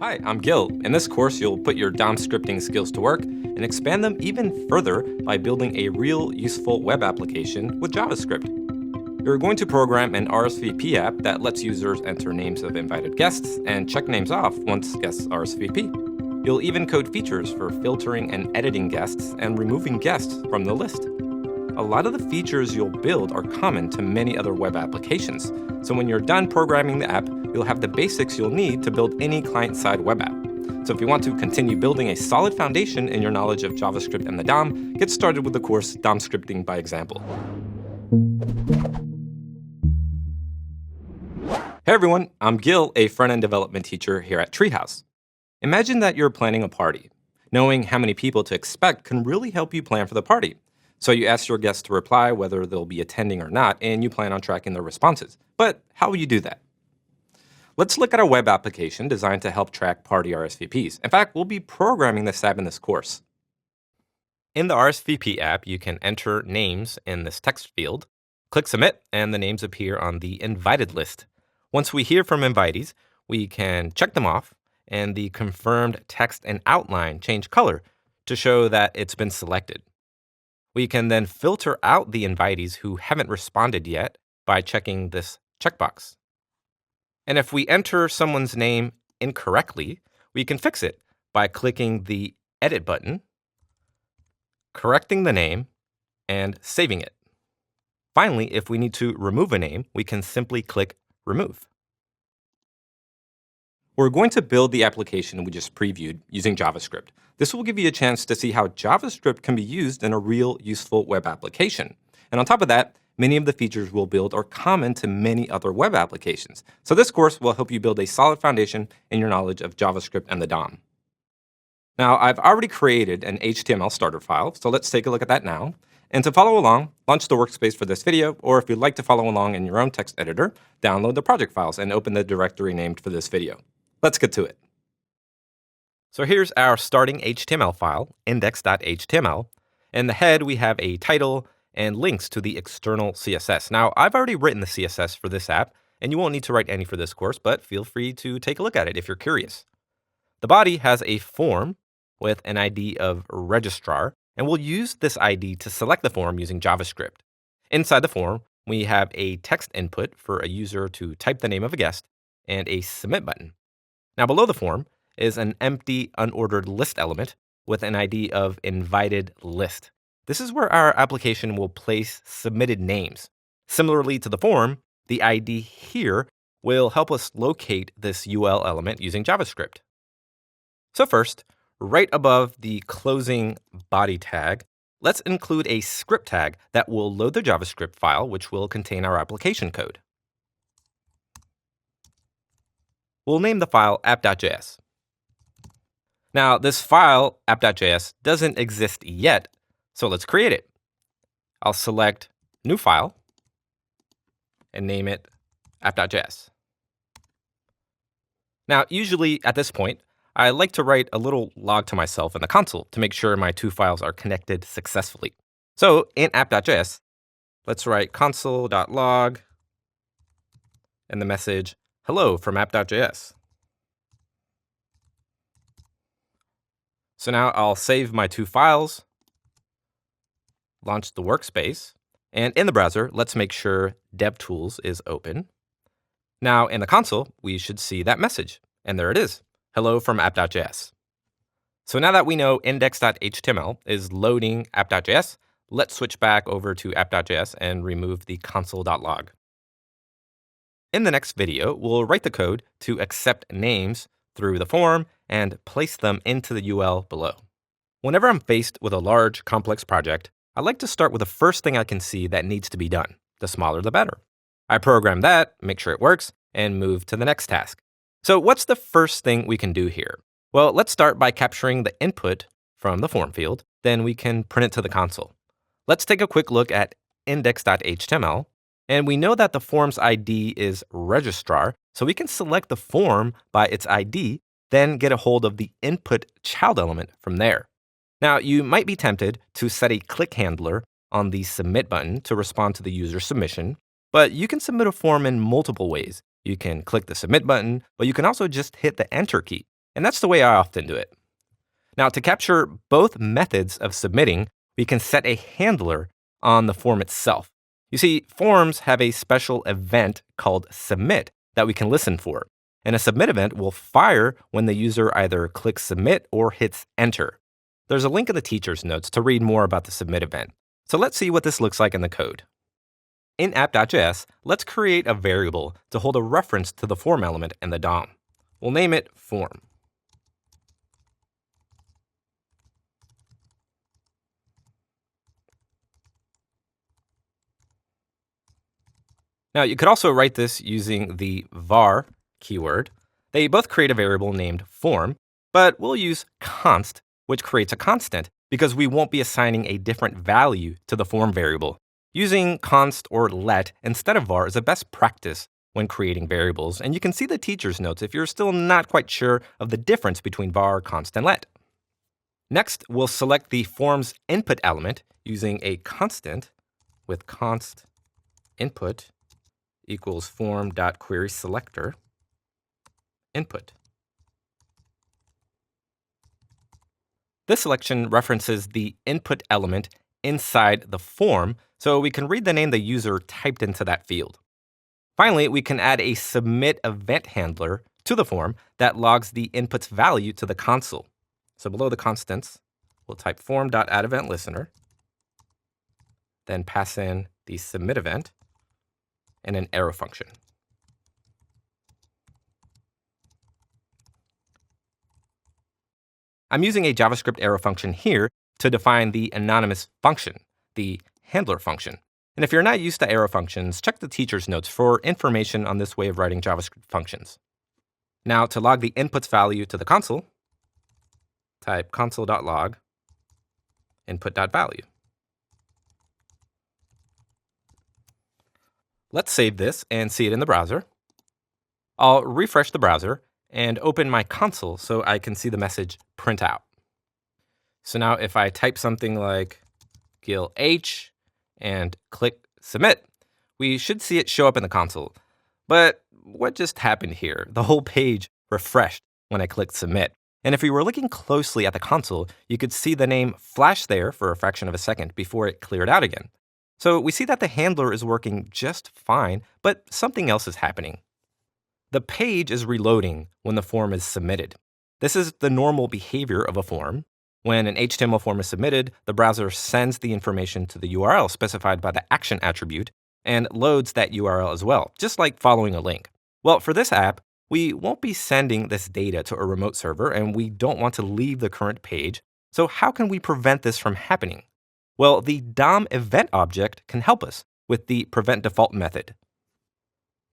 Hi, I'm Gil. In this course, you'll put your DOM scripting skills to work and expand them even further by building a real useful web application with JavaScript. You're going to program an RSVP app that lets users enter names of invited guests and check names off once guests RSVP. You'll even code features for filtering and editing guests and removing guests from the list. A lot of the features you'll build are common to many other web applications, so when you're done programming the app, you'll have the basics you'll need to build any client-side web app. So if you want to continue building a solid foundation in your knowledge of JavaScript and the DOM, get started with the course DOM Scripting by Example. Hey everyone, I'm Gil, a front-end development teacher here at Treehouse. Imagine that you're planning a party. Knowing how many people to expect can really help you plan for the party. So you ask your guests to reply whether they'll be attending or not, and you plan on tracking their responses. But how will you do that? Let's look at a web application designed to help track party RSVPs. In fact, we'll be programming this app in this course. In the RSVP app, you can enter names in this text field, click Submit, and the names appear on the invited list. Once we hear from invitees, we can check them off, and the confirmed text and outline change color to show that it's been selected. We can then filter out the invitees who haven't responded yet by checking this checkbox. And if we enter someone's name incorrectly, we can fix it by clicking the Edit button, correcting the name, and saving it. Finally, if we need to remove a name, we can simply click Remove. We're going to build the application we just previewed using JavaScript. This will give you a chance to see how JavaScript can be used in a real useful web application. And on top of that, many of the features we'll build are common to many other web applications. So this course will help you build a solid foundation in your knowledge of JavaScript and the DOM. Now, I've already created an HTML starter file, so let's take a look at that now. And to follow along, launch the workspace for this video, or if you'd like to follow along in your own text editor, download the project files and open the directory named for this video. Let's get to it. So here's our starting HTML file, index.html. In the head, we have a title and links to the external CSS. Now, I've already written the CSS for this app, and you won't need to write any for this course, but feel free to take a look at it if you're curious. The body has a form with an ID of registrar, and we'll use this ID to select the form using JavaScript. Inside the form, we have a text input for a user to type the name of a guest and a submit button. Now, below the form is an empty unordered list element with an ID of invited list. This is where our application will place submitted names. Similarly to the form, the ID here will help us locate this UL element using JavaScript. So first, right above the closing body tag, let's include a script tag that will load the JavaScript file, which will contain our application code. We'll name the file app.js. Now, this file, app.js, doesn't exist yet, so let's create it. I'll select New File and name it app.js. Now, usually at this point, I like to write a little log to myself in the console to make sure my two files are connected successfully. So in app.js, let's write console.log and the message, hello from app.js. So now I'll save my two files, launch the workspace, and in the browser, let's make sure DevTools is open. Now in the console, we should see that message, and there it is, hello from app.js. So now that we know index.html is loading app.js, let's switch back over to app.js and remove the console.log. In the next video, we'll write the code to accept names through the form and place them into the UL below. Whenever I'm faced with a large, complex project, I like to start with the first thing I can see that needs to be done. The smaller, the better. I program that, make sure it works, and move to the next task. So what's the first thing we can do here? Well, let's start by capturing the input from the form field. Then we can print it to the console. Let's take a quick look at index.html. And we know that the form's ID is registrar, so we can select the form by its ID, then get a hold of the input child element from there. Now, you might be tempted to set a click handler on the submit button to respond to the user submission, but you can submit a form in multiple ways. You can click the submit button, but you can also just hit the enter key. And that's the way I often do it. Now, to capture both methods of submitting, we can set a handler on the form itself. You see, forms have a special event called submit that we can listen for. And a submit event will fire when the user either clicks submit or hits enter. There's a link in the teacher's notes to read more about the submit event. So let's see what this looks like in the code. In app.js, let's create a variable to hold a reference to the form element in the DOM. We'll name it form. Now, you could also write this using the var keyword. They both create a variable named form, but we'll use const, which creates a constant, because we won't be assigning a different value to the form variable. Using const or let instead of var is a best practice when creating variables, and you can see the teacher's notes if you're still not quite sure of the difference between var, const, and let. Next, we'll select the form's input element using a constant with const input equals form.querySelector input. This selection references the input element inside the form, so we can read the name the user typed into that field. Finally, we can add a submit event handler to the form that logs the input's value to the console. So below the constants, we'll type form.addEventListener, then pass in the submit event and an arrow function. I'm using a JavaScript arrow function here to define the anonymous function, the handler function. And if you're not used to arrow functions, check the teacher's notes for information on this way of writing JavaScript functions. Now, to log the input's value to the console, type console.log input.value. Let's save this and see it in the browser. I'll refresh the browser and open my console so I can see the message print out. So now if I type something like Gil H and click submit, we should see it show up in the console. But what just happened here? The whole page refreshed when I clicked submit. And if we were looking closely at the console, you could see the name flash there for a fraction of a second before it cleared out again. So we see that the handler is working just fine, but something else is happening. The page is reloading when the form is submitted. This is the normal behavior of a form. When an HTML form is submitted, the browser sends the information to the URL specified by the action attribute and loads that URL as well, just like following a link. Well, for this app, we won't be sending this data to a remote server, and we don't want to leave the current page. So how can we prevent this from happening? Well, the DOM event object can help us with the prevent default method.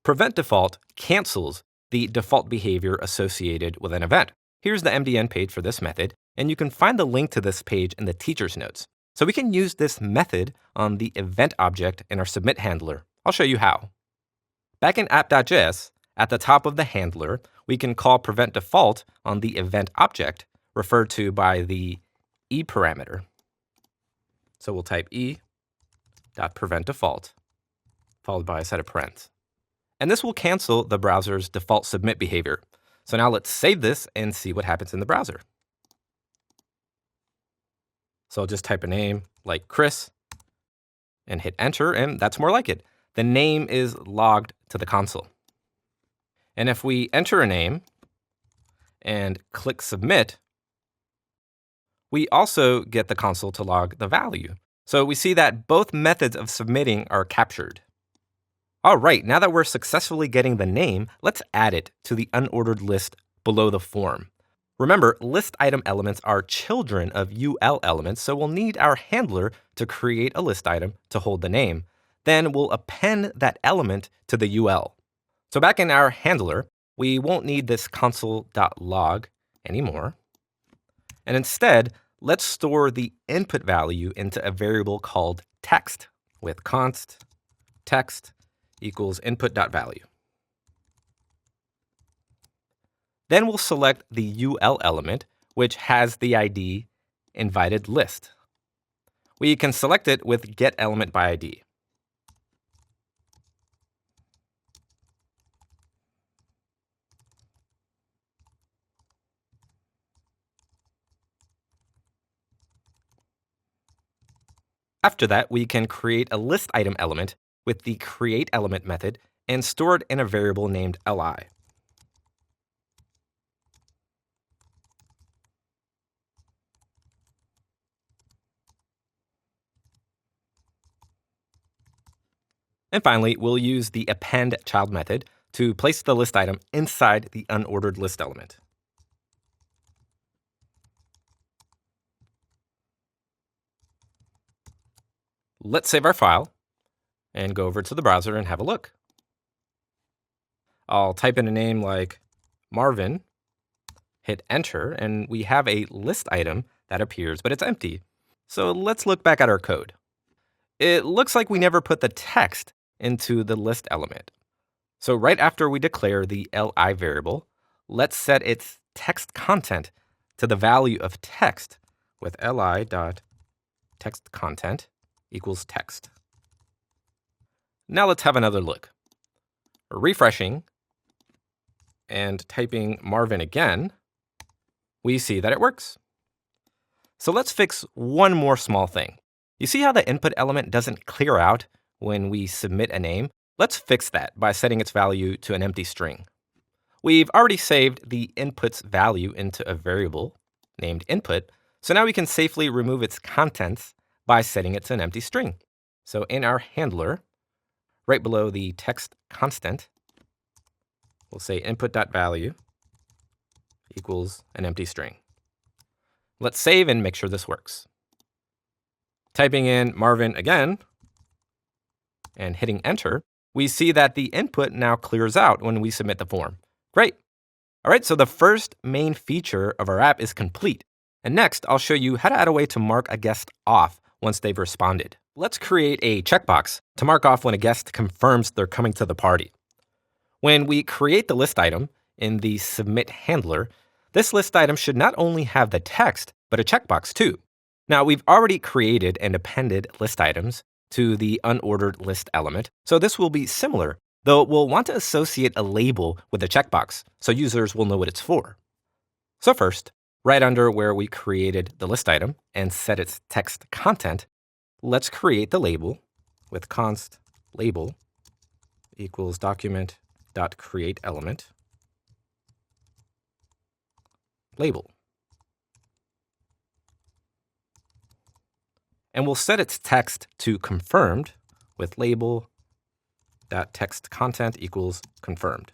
Prevent default cancels the default behavior associated with an event. Here's the MDN page for this method, and you can find the link to this page in the teacher's notes. So we can use this method on the event object in our submit handler. I'll show you how. Back in app.js, at the top of the handler, we can call prevent default on the event object, referred to by the e parameter. So we'll type e.preventDefault, followed by a set of parens. And this will cancel the browser's default submit behavior. So now let's save this and see what happens in the browser. So I'll just type a name like Chris and hit enter, and that's more like it. The name is logged to the console. And if we enter a name and click submit, we also get the console to log the value. So we see that both methods of submitting are captured. All right, now that we're successfully getting the name, let's add it to the unordered list below the form. Remember, list item elements are children of UL elements, so we'll need our handler to create a list item to hold the name. Then we'll append that element to the UL. So back in our handler, we won't need this console.log anymore. And instead, let's store the input value into a variable called text with const text equals input.value. Then we'll select the UL element, which has the ID invited list. We can select it with getElementById. After that, we can create a list item element with the createElement method and store it in a variable named li. And finally, we'll use the appendChild method to place the list item inside the unordered list element. Let's save our file and go over to the browser and have a look. I'll type in a name like Marvin, hit enter, and we have a list item that appears, but it's empty. So let's look back at our code. It looks like we never put the text into the list element. So right after we declare the li variable, let's set its text content to the value of text with li.textContent equals text. Now let's have another look. Refreshing and typing Marvin again, we see that it works. So let's fix one more small thing. You see how the input element doesn't clear out when we submit a name? Let's fix that by setting its value to an empty string. We've already saved the input's value into a variable named input, so now we can safely remove its contents by setting it to an empty string. So in our handler, right below the text constant, we'll say input.value equals an empty string. Let's save and make sure this works. Typing in Marvin again and hitting enter, we see that the input now clears out when we submit the form. Great. All right, so the first main feature of our app is complete. And next, I'll show you how to add a way to mark a guest off once they've responded. Let's create a checkbox to mark off when a guest confirms they're coming to the party. When we create the list item in the submit handler, this list item should not only have the text, but a checkbox too. Now, we've already created and appended list items to the unordered list element, so this will be similar, though we'll want to associate a label with the checkbox so users will know what it's for. So first, right under where we created the list item and set its text content, let's create the label with const label equals document.createElement label. And we'll set its text to confirmed with label.textContent equals confirmed.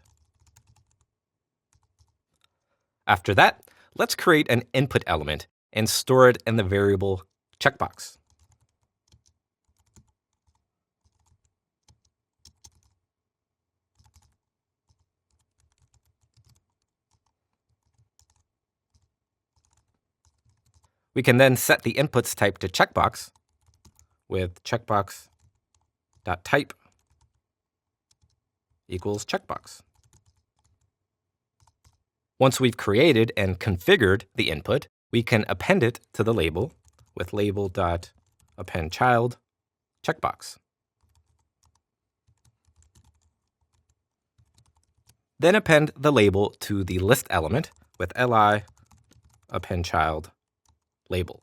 After that, let's create an input element and store it in the variable checkbox. We can then set the inputs type to checkbox with checkbox.type equals checkbox. Once we've created and configured the input, we can append it to the label with label.appendChild checkbox. Then append the label to the list element with li appendChild label.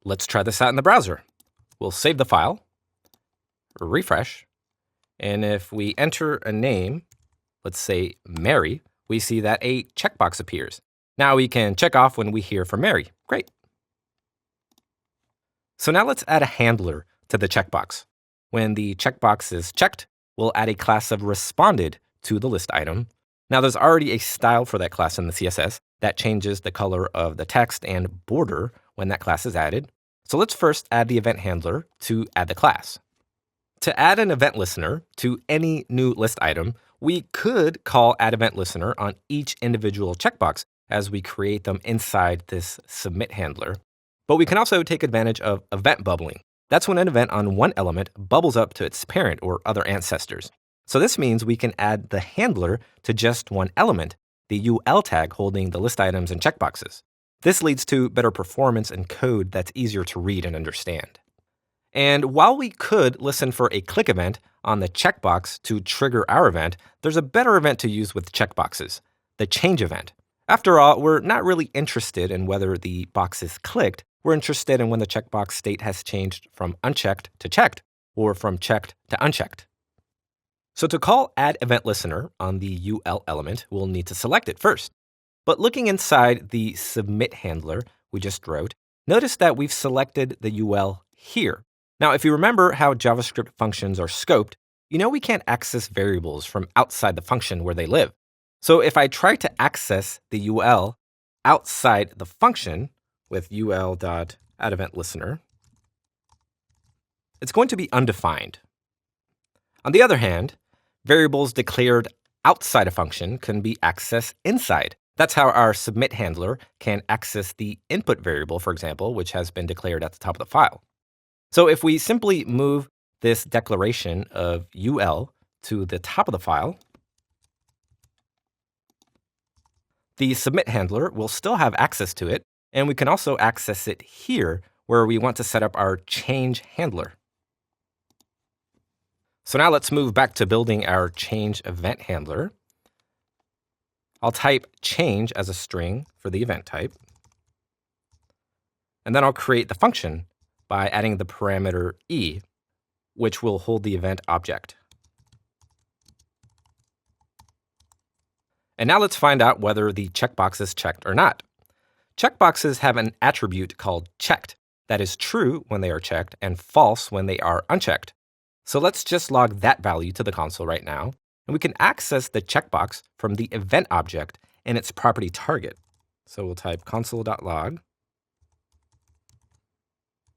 Let's try this out in the browser. We'll save the file, refresh, and if we enter a name, let's say Mary, we see that a checkbox appears. Now we can check off when we hear from Mary. Great. So now let's add a handler to the checkbox. When the checkbox is checked, we'll add a class of responded to the list item. Now there's already a style for that class in the CSS that changes the color of the text and border when that class is added. So let's first add the event handler to add the class. To add an event listener to any new list item, we could call addEventListener on each individual checkbox as we create them inside this submit handler. But we can also take advantage of event bubbling. That's when an event on one element bubbles up to its parent or other ancestors. So this means we can add the handler to just one element, the UL tag holding the list items and checkboxes. This leads to better performance and code that's easier to read and understand. And while we could listen for a click event on the checkbox to trigger our event, there's a better event to use with checkboxes, the change event. After all, we're not really interested in whether the box is clicked. we're interested in when the checkbox state has changed from unchecked to checked, or from checked to unchecked. So to call add event listener on the UL element, we'll need to select it first. But looking inside the submit handler we just wrote, notice that we've selected the UL here. Now, if you remember how JavaScript functions are scoped, you know we can't access variables from outside the function where they live. So if I try to access the UL outside the function with ul.addEventListener, it's going to be undefined. On the other hand, variables declared outside a function can be accessed inside. That's how our submit handler can access the input variable, for example, which has been declared at the top of the file. So if we simply move this declaration of UL to the top of the file, the submit handler will still have access to it, and we can also access it here where we want to set up our change handler. So now let's move back to building our change event handler. I'll type change as a string for the event type. And then I'll create the function by adding the parameter e, which will hold the event object. And now let's find out whether the checkbox is checked or not. Checkboxes have an attribute called checked that is true when they are checked and false when they are unchecked. So let's just log that value to the console right now, and we can access the checkbox from the event object and its property target. So we'll type console.log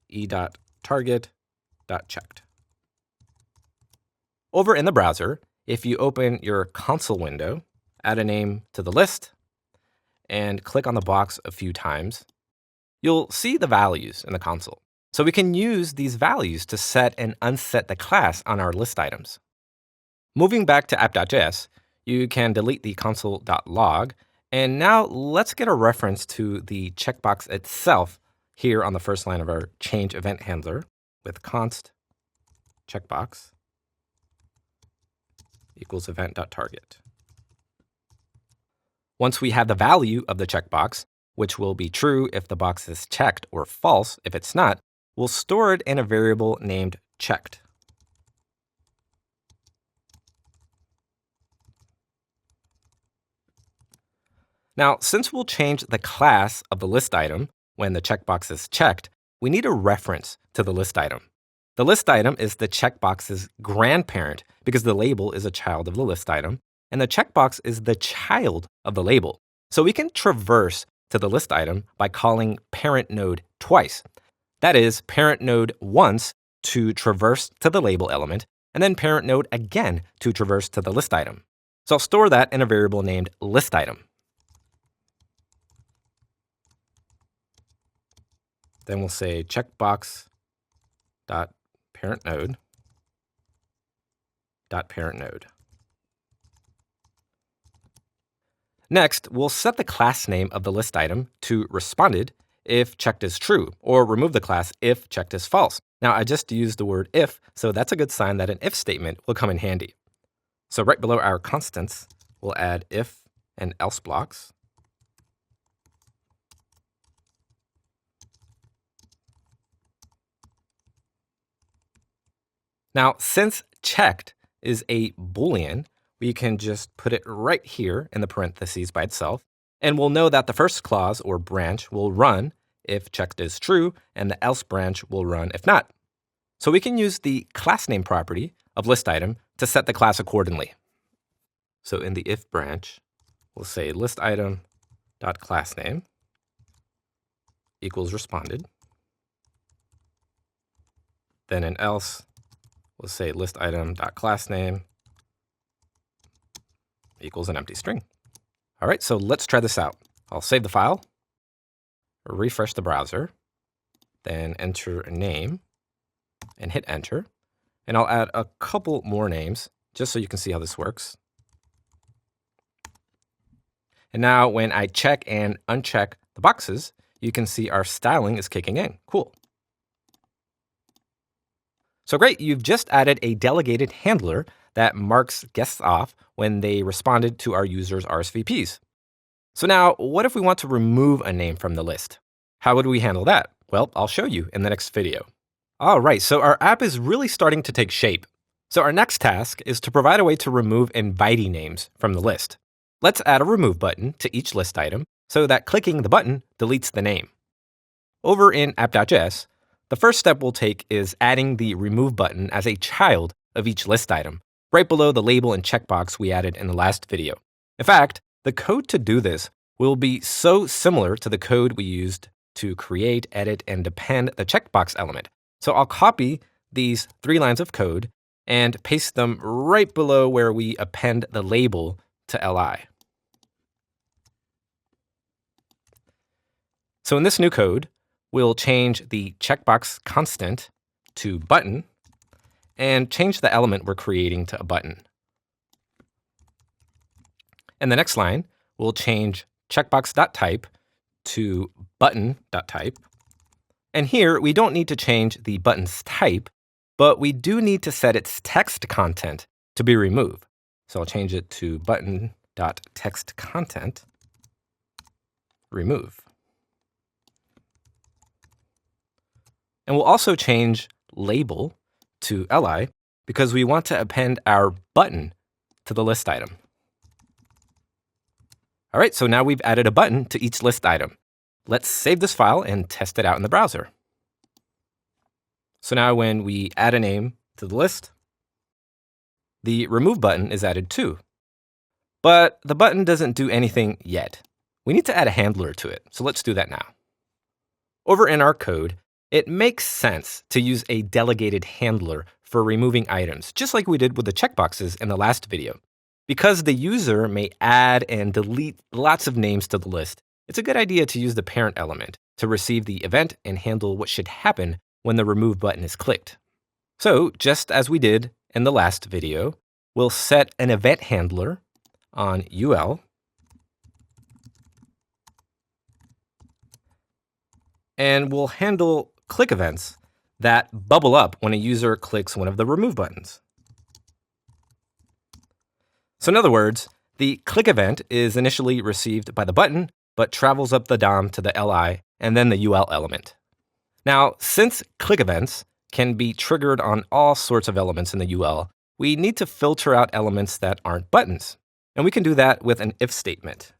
e.target.checked. Over in the browser, if you open your console window, add a name to the list, and click on the box a few times, you'll see the values in the console. So we can use these values to set and unset the class on our list items. Moving back to app.js, you can delete the console.log, and now let's get a reference to the checkbox itself here on the first line of our change event handler with const checkbox equals event.target. Once we have the value of the checkbox, which will be true if the box is checked or false if it's not, we'll store it in a variable named checked. Now, since we'll change the class of the list item when the checkbox is checked, we need a reference to the list item. The list item is the checkbox's grandparent because the label is a child of the list item, and the checkbox is the child of the label. So we can traverse to the list item by calling parent node twice. That is, parent node once to traverse to the label element, and then parent node again to traverse to the list item. So I'll store that in a variable named list item. Then we'll say checkbox.parentNode.parentNode. Next, we'll set the class name of the list item to responded if checked is true, or remove the class if checked is false. Now, I just used the word if, so that's a good sign that an if statement will come in handy. So right below our constants, we'll add if and else blocks. Now, since checked is a Boolean, we can just put it right here in the parentheses by itself, and we'll know that the first clause or branch will run if checked is true, and the else branch will run if not. So we can use the class name property of list item to set the class accordingly. So in the if branch, we'll say list item dot class name equals responded. Then in else, we'll say list item dot class name equals an empty string. All right, so let's try this out. I'll save the file, refresh the browser, then enter a name and hit enter. And I'll add a couple more names just so you can see how this works. And now when I check and uncheck the boxes, you can see our styling is kicking in. Cool. So great, you've just added a delegated handler that marks guests off when they responded to our users' RSVPs. So now, what if we want to remove a name from the list? How would we handle that? Well, I'll show you in the next video. All right, so our app is really starting to take shape. So our next task is to provide a way to remove invitee names from the list. Let's add a remove button to each list item so that clicking the button deletes the name. Over in app.js, the first step we'll take is adding the remove button as a child of each list item, right below the label and checkbox we added in the last video. In fact, the code to do this will be so similar to the code we used to create, edit, and append the checkbox element. So I'll copy these 3 lines of code and paste them right below where we append the label to li. So in this new code, we'll change the checkbox constant to button and change the element we're creating to a button. In the next line, we'll change checkbox.type to button.type. And here, we don't need to change the button's type, but we do need to set its text content to be removed. So I'll change it to button.textContent remove. And we'll also change label to li because we want to append our button to the list item. All right, so now we've added a button to each list item. Let's save this file and test it out in the browser. So now when we add a name to the list, the remove button is added too. But the button doesn't do anything yet. We need to add a handler to it, so let's do that now. Over in our code, it makes sense to use a delegated handler for removing items, just like we did with the checkboxes in the last video. Because the user may add and delete lots of names to the list, it's a good idea to use the parent element to receive the event and handle what should happen when the remove button is clicked. So just as we did in the last video, we'll set an event handler on ul and we'll handle click events that bubble up when a user clicks one of the remove buttons. So in other words, the click event is initially received by the button, but travels up the DOM to the li and then the ul element. Now, since click events can be triggered on all sorts of elements in the ul, we need to filter out elements that aren't buttons. And we can do that with an if statement.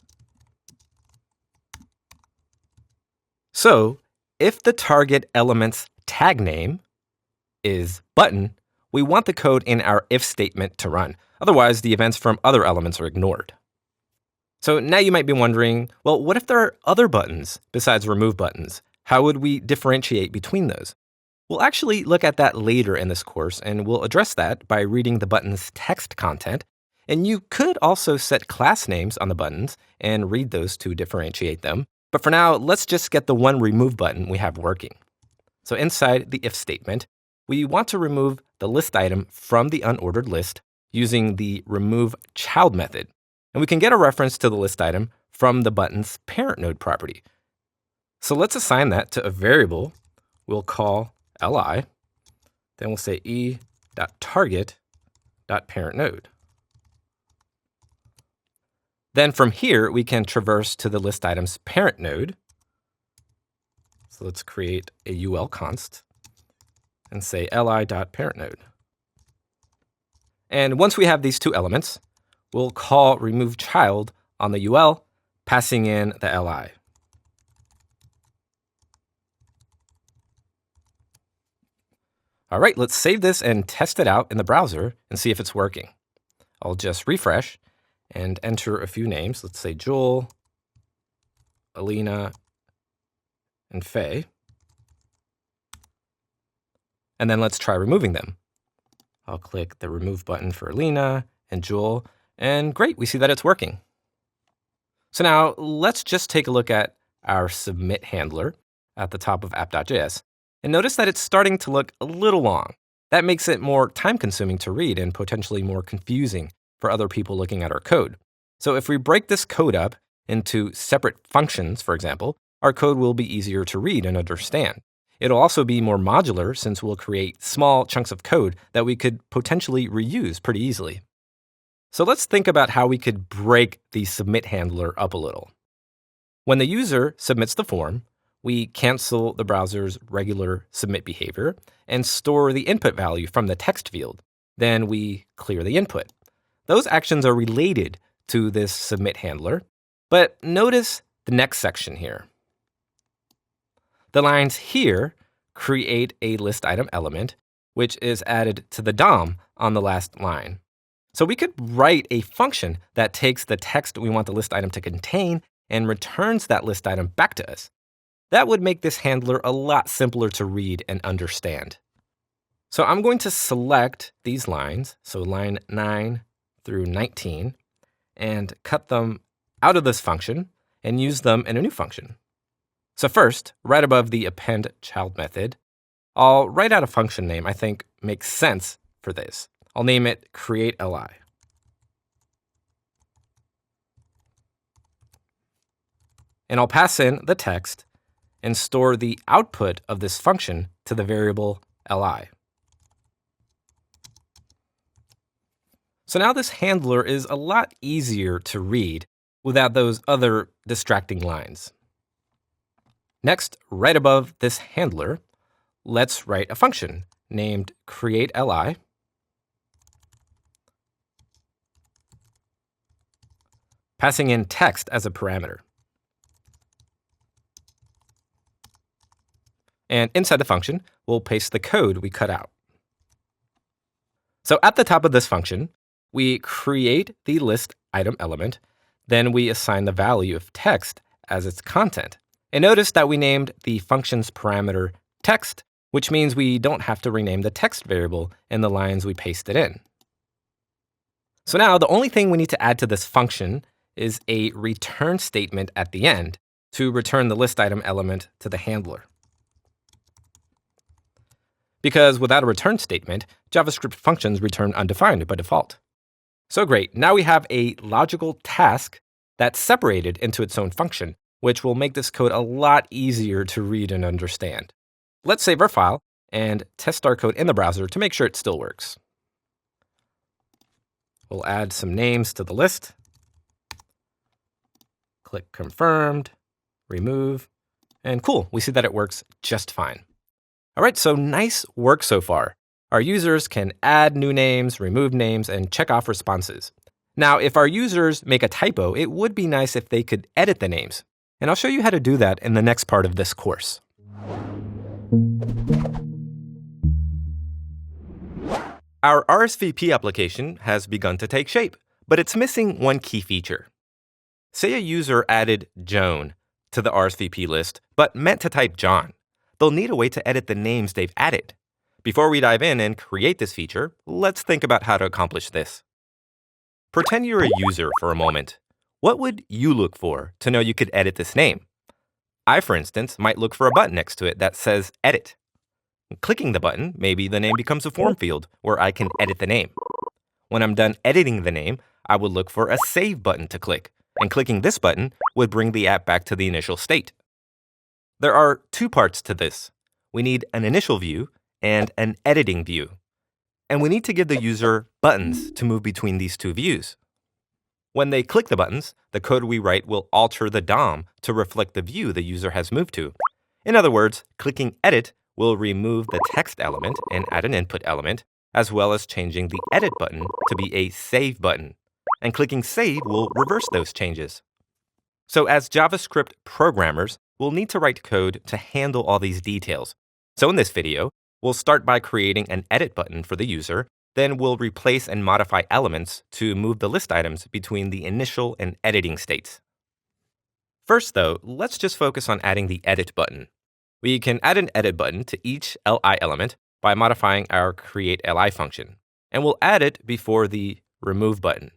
So if the target element's tag name is button, we want the code in our if statement to run. Otherwise, the events from other elements are ignored. So now you might be wondering, well, what if there are other buttons besides remove buttons? How would we differentiate between those? We'll actually look at that later in this course, and we'll address that by reading the button's text content. And you could also set class names on the buttons and read those to differentiate them. But for now, let's just get the one remove button we have working. So inside the if statement, we want to remove the list item from the unordered list using the remove child method. And we can get a reference to the list item from the button's parent node property. So let's assign that to a variable we'll call li. Then we'll say e.target.parentNode. Then from here, we can traverse to the list item's parent node. So let's create a ul const and say li.parentNode. And once we have these two elements, we'll call remove child on the ul, passing in the li. All right, let's save this and test it out in the browser and see if it's working. I'll just refresh and enter a few names. Let's say Joel, Alina, and Faye. And then let's try removing them. I'll click the remove button for Alina and Joel, and great, we see that it's working. So now let's just take a look at our submit handler at the top of app.js. And notice that it's starting to look a little long. That makes it more time-consuming to read and potentially more confusing for other people looking at our code. So if we break this code up into separate functions, for example, our code will be easier to read and understand. It'll also be more modular since we'll create small chunks of code that we could potentially reuse pretty easily. So let's think about how we could break the submit handler up a little. When the user submits the form, we cancel the browser's regular submit behavior and store the input value from the text field. Then we clear the input. Those actions are related to this submit handler, but notice the next section here. The lines here create a list item element, which is added to the DOM on the last line. So we could write a function that takes the text we want the list item to contain and returns that list item back to us. That would make this handler a lot simpler to read and understand. So I'm going to select these lines, so line 9 through 19, and cut them out of this function and use them in a new function. So first, right above the append child method, I'll write out a function name I think makes sense for this. I'll name it createLI. And I'll pass in the text and store the output of this function to the variable li. So now this handler is a lot easier to read without those other distracting lines. Next, right above this handler, let's write a function named createLI. Passing in text as a parameter. And inside the function, we'll paste the code we cut out. So at the top of this function, we create the list item element, then we assign the value of text as its content. And notice that we named the function's parameter text, which means we don't have to rename the text variable in the lines we pasted in. So now the only thing we need to add to this function is a return statement at the end to return the list item element to the handler. Because without a return statement, JavaScript functions return undefined by default. So great, now we have a logical task that's separated into its own function, which will make this code a lot easier to read and understand. Let's save our file and test our code in the browser to make sure it still works. We'll add some names to the list. Click confirmed, remove, and cool, we see that it works just fine. All right, so nice work so far. Our users can add new names, remove names, and check off responses. Now, if our users make a typo, it would be nice if they could edit the names. And I'll show you how to do that in the next part of this course. Our RSVP application has begun to take shape, but it's missing one key feature. Say a user added Joan to the RSVP list, but meant to type John. They'll need a way to edit the names they've added. Before we dive in and create this feature, let's think about how to accomplish this. Pretend you're a user for a moment. What would you look for to know you could edit this name? I, for instance, might look for a button next to it that says Edit. Clicking the button, maybe the name becomes a form field where I can edit the name. When I'm done editing the name, I would look for a Save button to click, and clicking this button would bring the app back to the initial state. There are two parts to this. We need an initial view and an editing view. And we need to give the user buttons to move between these two views. When they click the buttons, the code we write will alter the DOM to reflect the view the user has moved to. In other words, clicking Edit will remove the text element and add an input element, as well as changing the Edit button to be a Save button. And clicking Save will reverse those changes. So as JavaScript programmers, we'll need to write code to handle all these details. So in this video, we'll start by creating an Edit button for the user, then we'll replace and modify elements to move the list items between the initial and editing states. First though, let's just focus on adding the Edit button. We can add an Edit button to each li element by modifying our createLI function, and we'll add it before the remove button.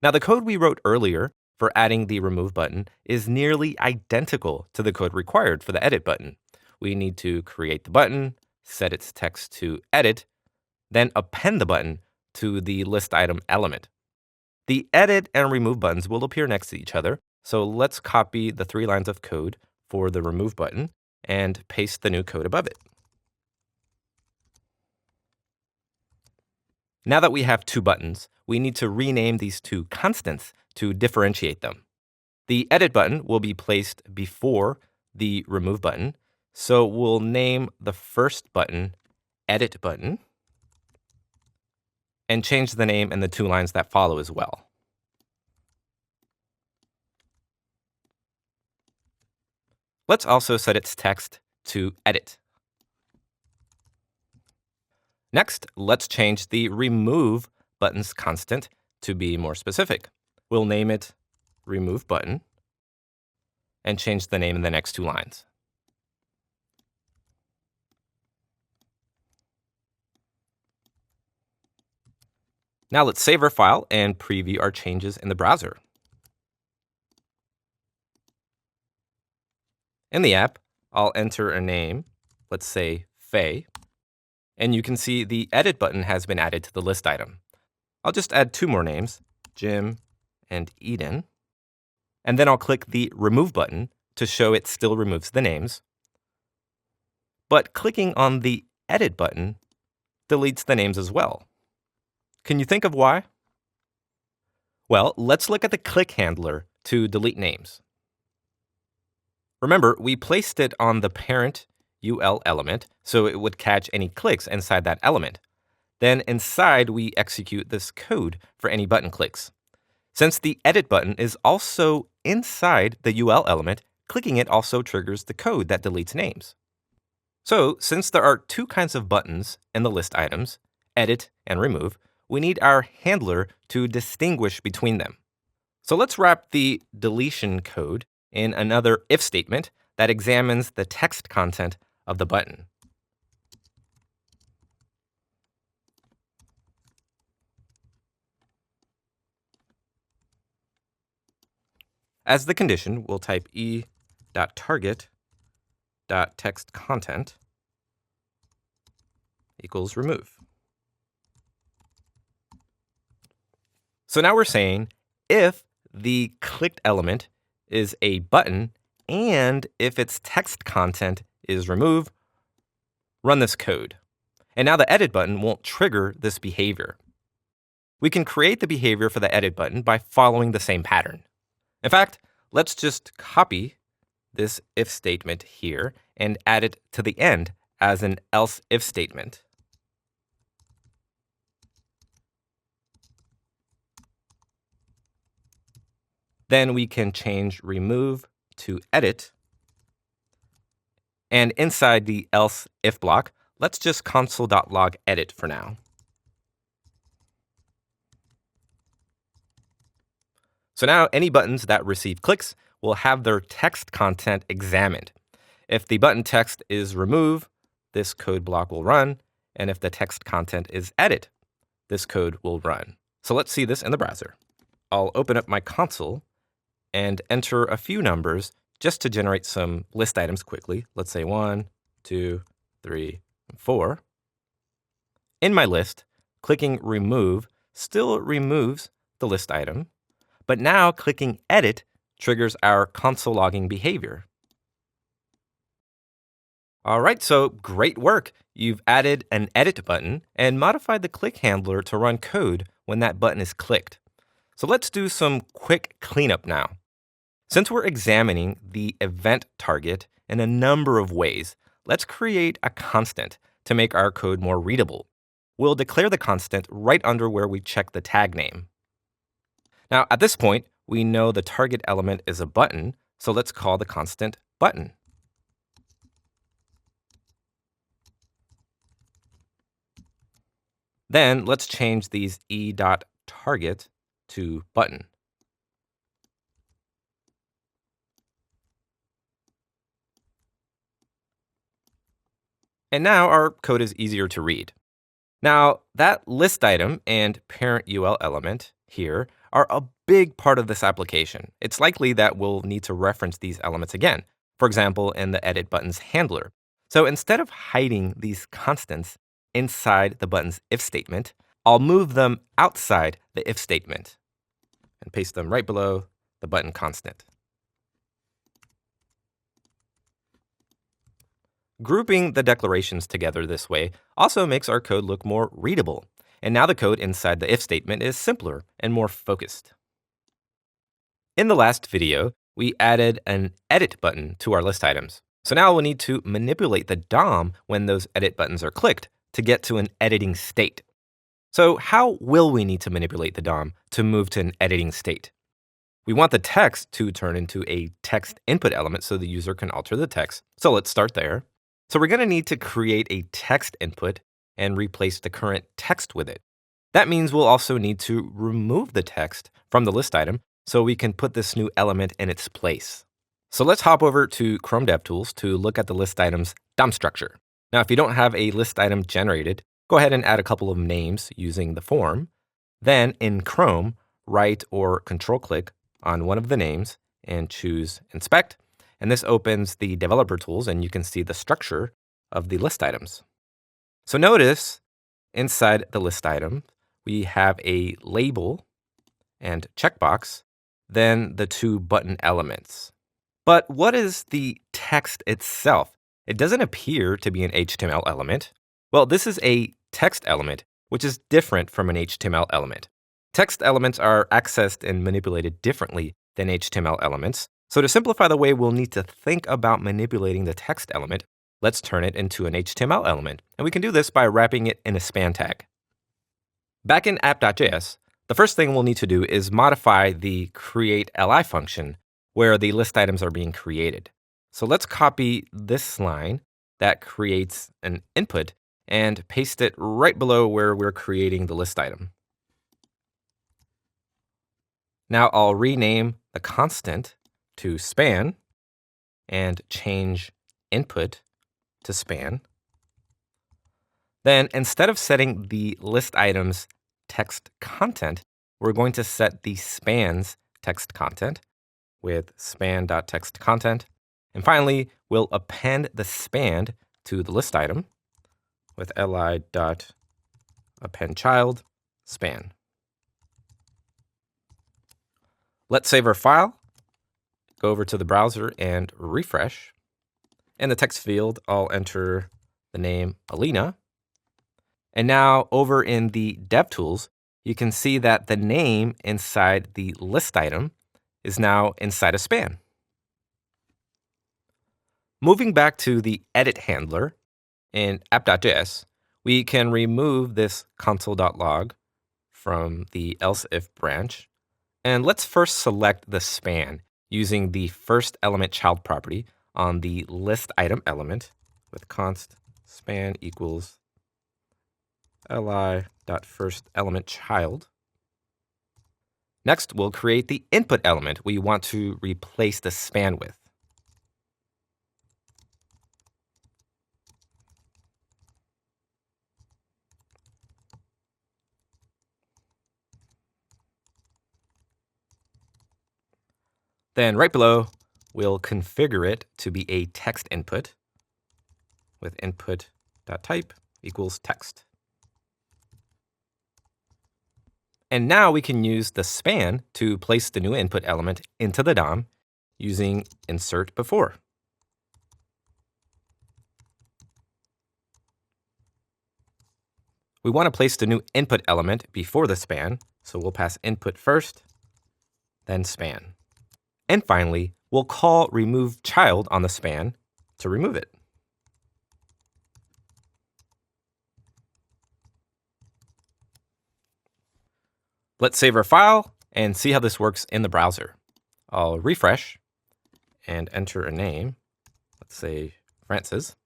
Now the code we wrote earlier for adding the remove button is nearly identical to the code required for the Edit button. We need to create the button, set its text to edit, then append the button to the list item element. The edit and remove buttons will appear next to each other, so let's copy the 3 lines of code for the remove button and paste the new code above it. Now that we have 2 buttons, we need to rename these 2 constants to differentiate them. The edit button will be placed before the remove button. So we'll name the first button edit button and change the name in the 2 lines that follow as well. Let's also set its text to edit. Next, let's change the remove button's constant to be more specific. We'll name it remove button and change the name in the next 2 lines. Now let's save our file and preview our changes in the browser. In the app, I'll enter a name, let's say Faye, and you can see the edit button has been added to the list item. I'll just add 2 more names, Jim and Eden, and then I'll click the remove button to show it still removes the names. But clicking on the edit button deletes the names as well. Can you think of why? Well, let's look at the click handler to delete names. Remember, we placed it on the parent UL element, so it would catch any clicks inside that element. Then inside, we execute this code for any button clicks. Since the edit button is also inside the UL element, clicking it also triggers the code that deletes names. So since there are 2 kinds of buttons in the list items, edit and remove, we need our handler to distinguish between them. So let's wrap the deletion code in another if statement that examines the text content of the button. As the condition, we'll type e.target.textContent equals remove. So now we're saying if the clicked element is a button and if its text content is remove, run this code. And now the edit button won't trigger this behavior. We can create the behavior for the edit button by following the same pattern. In fact, let's just copy this if statement here and add it to the end as an else if statement. Then we can change remove to edit. And inside the else if block, let's just console.log edit for now. So now any buttons that receive clicks will have their text content examined. If the button text is remove, this code block will run. And if the text content is edit, this code will run. So let's see this in the browser. I'll open up my console and enter a few numbers just to generate some list items quickly. Let's say 1, 2, 3, 4. In my list, clicking remove still removes the list item, but now clicking edit triggers our console logging behavior. All right, so great work. You've added an edit button and modified the click handler to run code when that button is clicked. So let's do some quick cleanup now. Since we're examining the event target in a number of ways, let's create a constant to make our code more readable. We'll declare the constant right under where we check the tag name. Now, at this point, we know the target element is a button, so let's call the constant button. Then let's change these e.target to button. And now our code is easier to read. Now, that list item and parent UL element here are a big part of this application. It's likely that we'll need to reference these elements again, for example, in the edit button's handler. So instead of hiding these constants inside the button's if statement, I'll move them outside the if statement and paste them right below the button constant. Grouping the declarations together this way also makes our code look more readable. And now the code inside the if statement is simpler and more focused. In the last video, we added an edit button to our list items. So now we'll need to manipulate the DOM when those edit buttons are clicked to get to an editing state. So how will we need to manipulate the DOM to move to an editing state? We want the text to turn into a text input element so the user can alter the text. So let's start there. So we're going to need to create a text input and replace the current text with it. That means we'll also need to remove the text from the list item so we can put this new element in its place. So let's hop over to Chrome DevTools to look at the list item's DOM structure. Now, if you don't have a list item generated, go ahead and add a couple of names using the form. Then in Chrome, right or control click on one of the names and choose Inspect. And this opens the developer tools and you can see the structure of the list items. So notice inside the list item, we have a label and checkbox, then the two button elements. But what is the text itself? It doesn't appear to be an HTML element. Well, this is a text element, which is different from an HTML element. Text elements are accessed and manipulated differently than HTML elements. So to simplify the way we'll need to think about manipulating the text element, let's turn it into an HTML element. And we can do this by wrapping it in a span tag. Back in app.js, the first thing we'll need to do is modify the create.li function where the list items are being created. So let's copy this line that creates an input and paste it right below where we're creating the list item. Now I'll rename the constant to span and change input to span. Then instead of setting the list item's text content, we're going to set the span's text content with span.textContent. And finally, we'll append the span to the list item with li.appendChild span. Let's save our file, go over to the browser and refresh. In the text field, I'll enter the name Alina. And now over in the DevTools, you can see that the name inside the list item is now inside a span. Moving back to the edit handler in app.js, we can remove this console.log from the else if branch. And let's first select the span using the first element child property on the list item element with const span equals li.firstElementChild. Next, we'll create the input element we want to replace the span with. Then right below, we'll configure it to be a text input with input.type equals text. And now we can use the span to place the new input element into the DOM using insert before. We want to place the new input element before the span, so we'll pass input first, then span. And finally, we'll call removeChild on the span to remove it. Let's save our file and see how this works in the browser. I'll refresh and enter a name. Let's say Francis.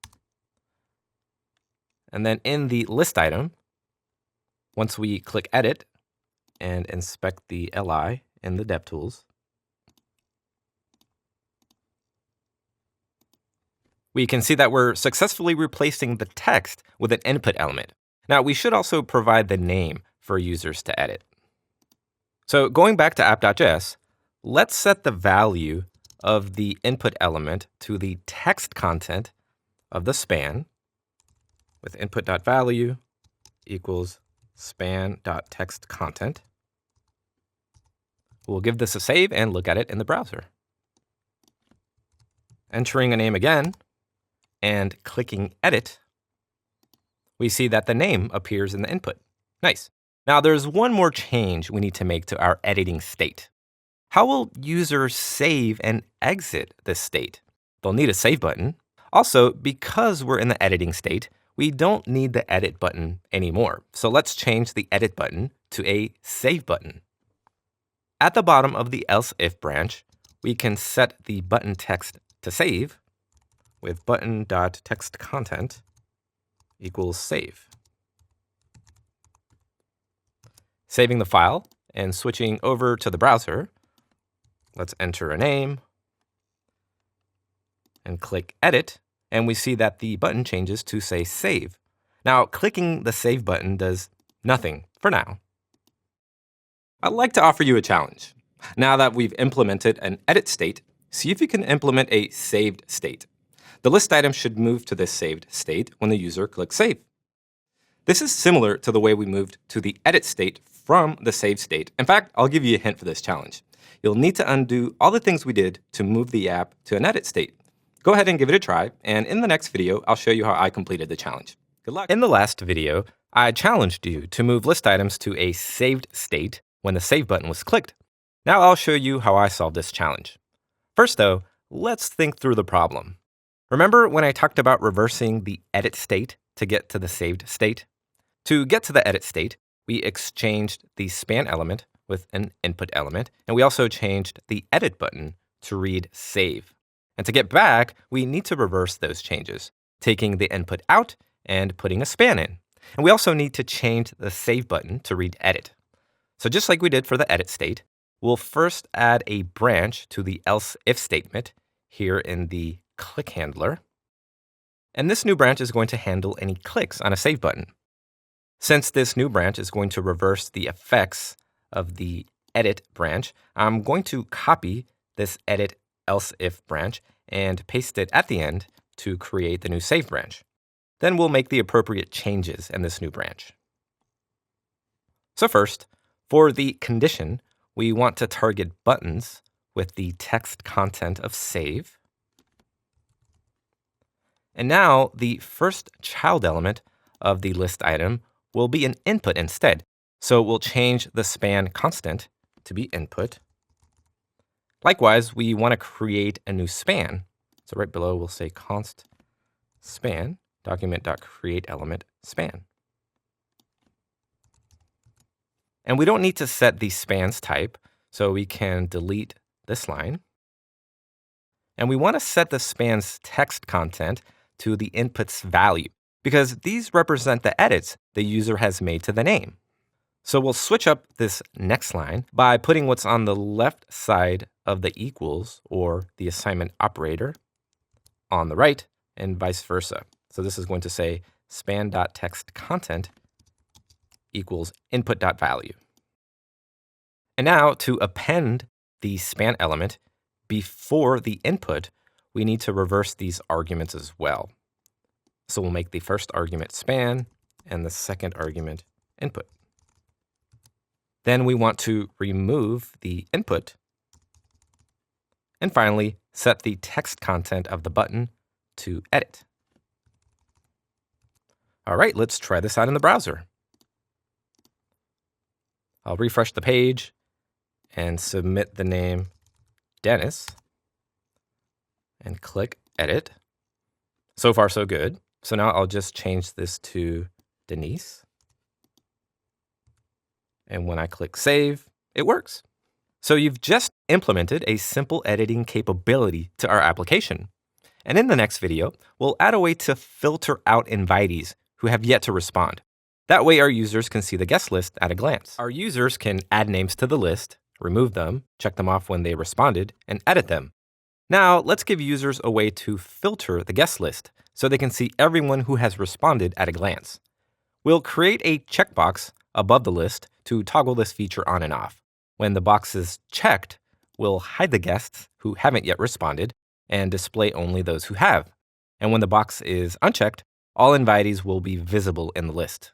And then in the list item, once we click Edit and inspect the LI in the DevTools, we can see that we're successfully replacing the text with an input element. Now, we should also provide the name for users to edit. So going back to app.js, let's set the value of the input element to the text content of the span with input.value equals span.textContent. We'll give this a save and look at it in the browser. Entering a name again and clicking Edit, we see that the name appears in the input. Nice. Now there's one more change we need to make to our editing state. How will users save and exit this state? They'll need a save button. Also, because we're in the editing state, we don't need the edit button anymore. So let's change the edit button to a save button. At the bottom of the else if branch, we can set the button text to save with button.textContent equals save. Saving the file and switching over to the browser, let's enter a name and click edit, and we see that the button changes to say save. Now, clicking the save button does nothing for now. I'd like to offer you a challenge. Now that we've implemented an edit state, see if you can implement a saved state. The list item should move to this saved state when the user clicks save. This is similar to the way we moved to the edit state from the save state. In fact, I'll give you a hint for this challenge. You'll need to undo all the things we did to move the app to an edit state. Go ahead and give it a try, and in the next video, I'll show you how I completed the challenge. Good luck. In the last video, I challenged you to move list items to a saved state when the save button was clicked. Now I'll show you how I solved this challenge. First though, let's think through the problem. Remember when I talked about reversing the edit state to get to the saved state? To get to the edit state, we exchanged the span element with an input element, and we also changed the edit button to read save. And to get back, we need to reverse those changes, taking the input out and putting a span in. And we also need to change the save button to read edit. So just like we did for the edit state, we'll first add a branch to the else if statement here in the click handler. And this new branch is going to handle any clicks on a save button. Since this new branch is going to reverse the effects of the edit branch, I'm going to copy this edit else if branch and paste it at the end to create the new save branch. Then we'll make the appropriate changes in this new branch. So first, for the condition, we want to target buttons with the text content of save. And now the first child element of the list item will be an input instead. So we'll change the span constant to be input. Likewise, we want to create a new span. So right below, we'll say const span, document.createElement span. And we don't need to set the spans type, so we can delete this line. And we want to set the span's text content to the input's value, because these represent the edits the user has made to the name. So we'll switch up this next line by putting what's on the left side of the equals or the assignment operator on the right and vice versa. So this is going to say span.textContent equals input.value. And now to append the span element before the input, we need to reverse these arguments as well. So we'll make the first argument span and the second argument input. Then we want to remove the input. And finally, set the text content of the button to edit. All right, let's try this out in the browser. I'll refresh the page and submit the name Dennis and click edit. So far, so good. So now I'll just change this to Denise. And when I click save, it works. So you've just implemented a simple editing capability to our application. And in the next video, we'll add a way to filter out invitees who have yet to respond. That way our users can see the guest list at a glance. Our users can add names to the list, remove them, check them off when they responded, and edit them. Now let's give users a way to filter the guest list so they can see everyone who has responded at a glance. We'll create a checkbox above the list to toggle this feature on and off. When the box is checked, we'll hide the guests who haven't yet responded and display only those who have. And when the box is unchecked, all invitees will be visible in the list.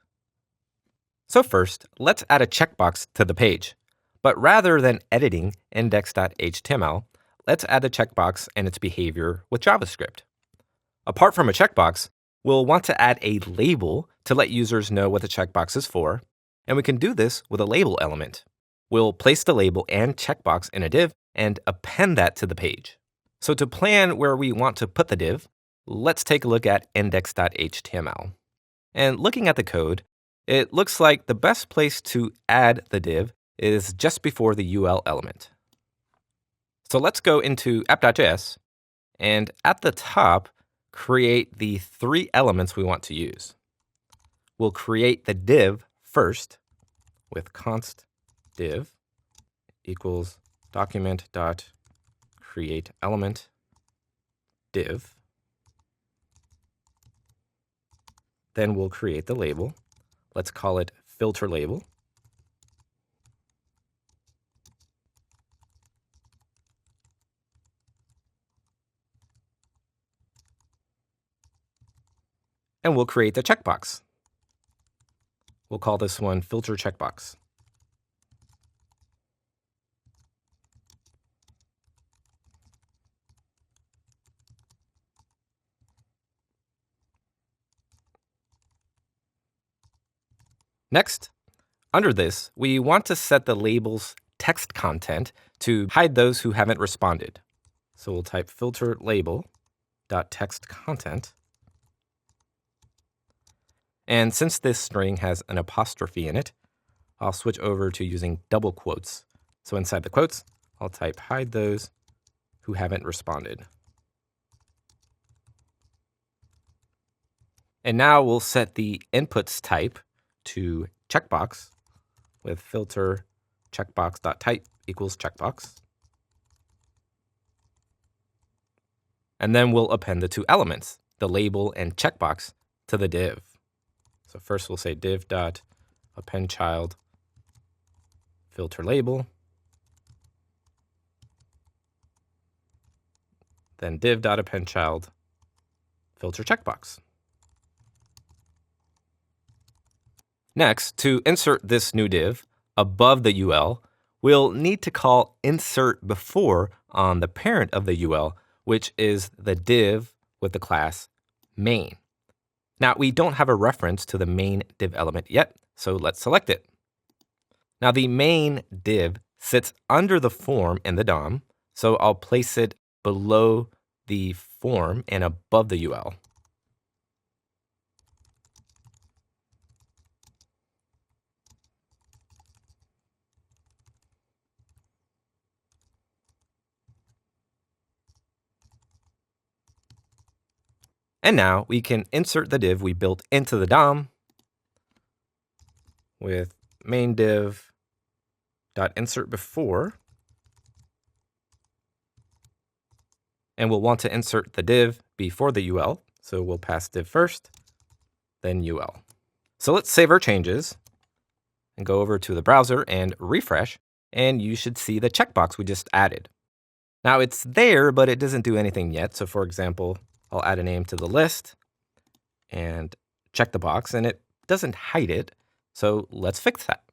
So first, let's add a checkbox to the page. But rather than editing index.html, let's add the checkbox and its behavior with JavaScript. Apart from a checkbox, we'll want to add a label to let users know what the checkbox is for, and we can do this with a label element. we'll place the label and checkbox in a div and append that to the page. So to plan where we want to put the div, let's take a look at index.html. And looking at the code, it looks like the best place to add the div is just before the UL element. So let's go into app.js, and at the top, create the 3 elements we want to use. We'll create the div first with const div equals document.createElement div. Then we'll create the label. Let's call it filter label. And we'll create the checkbox. We'll call this one filter checkbox. Next, under this, we want to set the label's text content to hide those who haven't responded. So we'll type filter label.text content. And since this string has an apostrophe in it, I'll switch over to using double quotes. So inside the quotes, I'll type hide those who haven't responded. And now we'll set the inputs type to checkbox with filter checkbox.type equals checkbox. And then we'll append the 2 elements, the label and checkbox, to the div. So first we'll say div.append child filter label. Then div.append child filter checkbox. Next, to insert this new div above the UL, we'll need to call insert before on the parent of the UL, which is the div with the class main. Now, we don't have a reference to the main div element yet, so let's select it. Now, the main div sits under the form in the DOM, so I'll place it below the form and above the UL. And now we can insert the div we built into the DOM with main div.insert before. And we'll want to insert the div before the UL. So we'll pass div first, then UL. So let's save our changes and go over to the browser and refresh. And you should see the checkbox we just added. Now it's there, but it doesn't do anything yet. So for example, I'll add a name to the list and check the box, and it doesn't hide it. So let's fix that.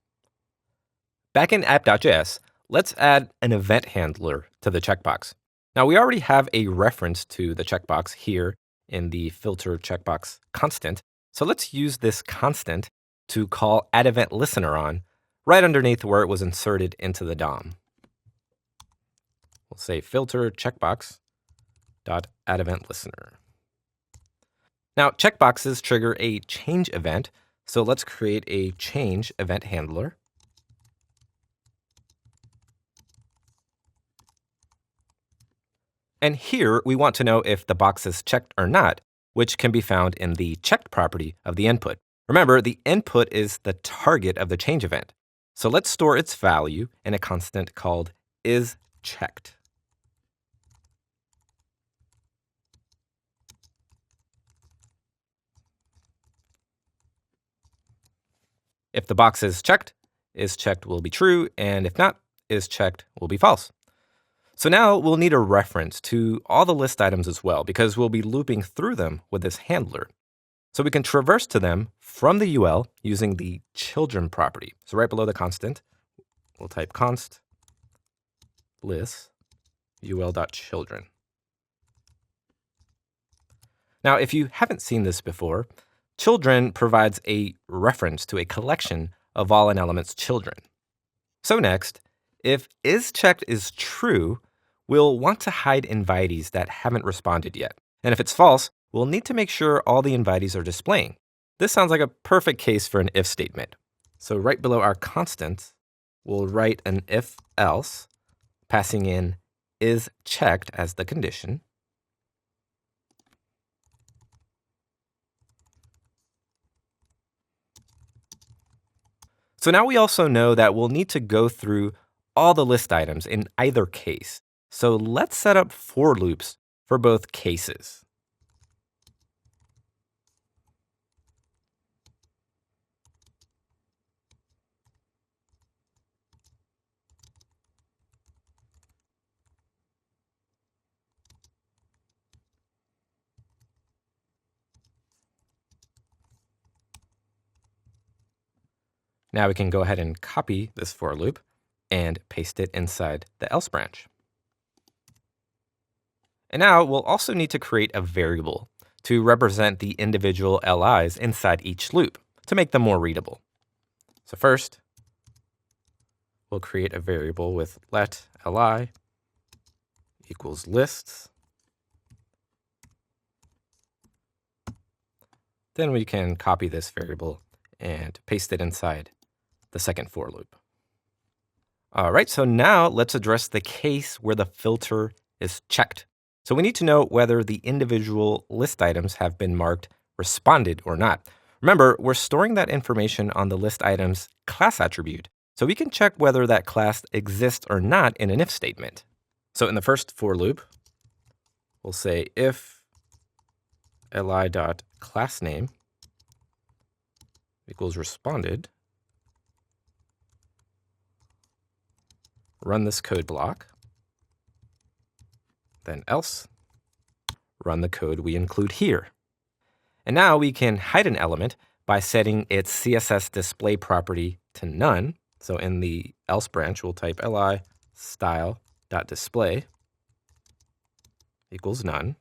Back in app.js, let's add an event handler to the checkbox. Now we already have a reference to the checkbox here in the filter checkbox constant. So let's use this constant to call addEventListener on right underneath where it was inserted into the DOM. We'll say filter checkbox .addEventListener. Now, checkboxes trigger a change event, so let's create a change event handler. And here, we want to know if the box is checked or not, which can be found in the checked property of the input. Remember, the input is the target of the change event. So let's store its value in a constant called isChecked. If the box is checked will be true, and if not, isChecked will be false. So now we'll need a reference to all the list items as well, because we'll be looping through them with this handler. So we can traverse to them from the UL using the children property. So right below the constant, we'll type const list ul.children. Now, if you haven't seen this before, children provides a reference to a collection of all an element's children. So next, if isChecked is true, we'll want to hide invitees that haven't responded yet. And if it's false, we'll need to make sure all the invitees are displaying. This sounds like a perfect case for an if statement. So right below our constant, we'll write an if else, passing in isChecked as the condition. So now we also know that we'll need to go through all the list items in either case. So let's set up for loops for both cases. Now we can go ahead and copy this for loop and paste it inside the else branch. And now we'll also need to create a variable to represent the individual LIs inside each loop to make them more readable. So first, we'll create a variable with let li equals lists. Then we can copy this variable and paste it inside the second for loop. All right, so now let's address the case where the filter is checked. So we need to know whether the individual list items have been marked responded or not. Remember, we're storing that information on the list items class attribute, so we can check whether that class exists or not in an if statement. So in the first for loop, we'll say if li.className equals responded, run this code block, then else, run the code we include here. And now we can hide an element by setting its CSS display property to none. So in the else branch, we'll type li style.display equals none.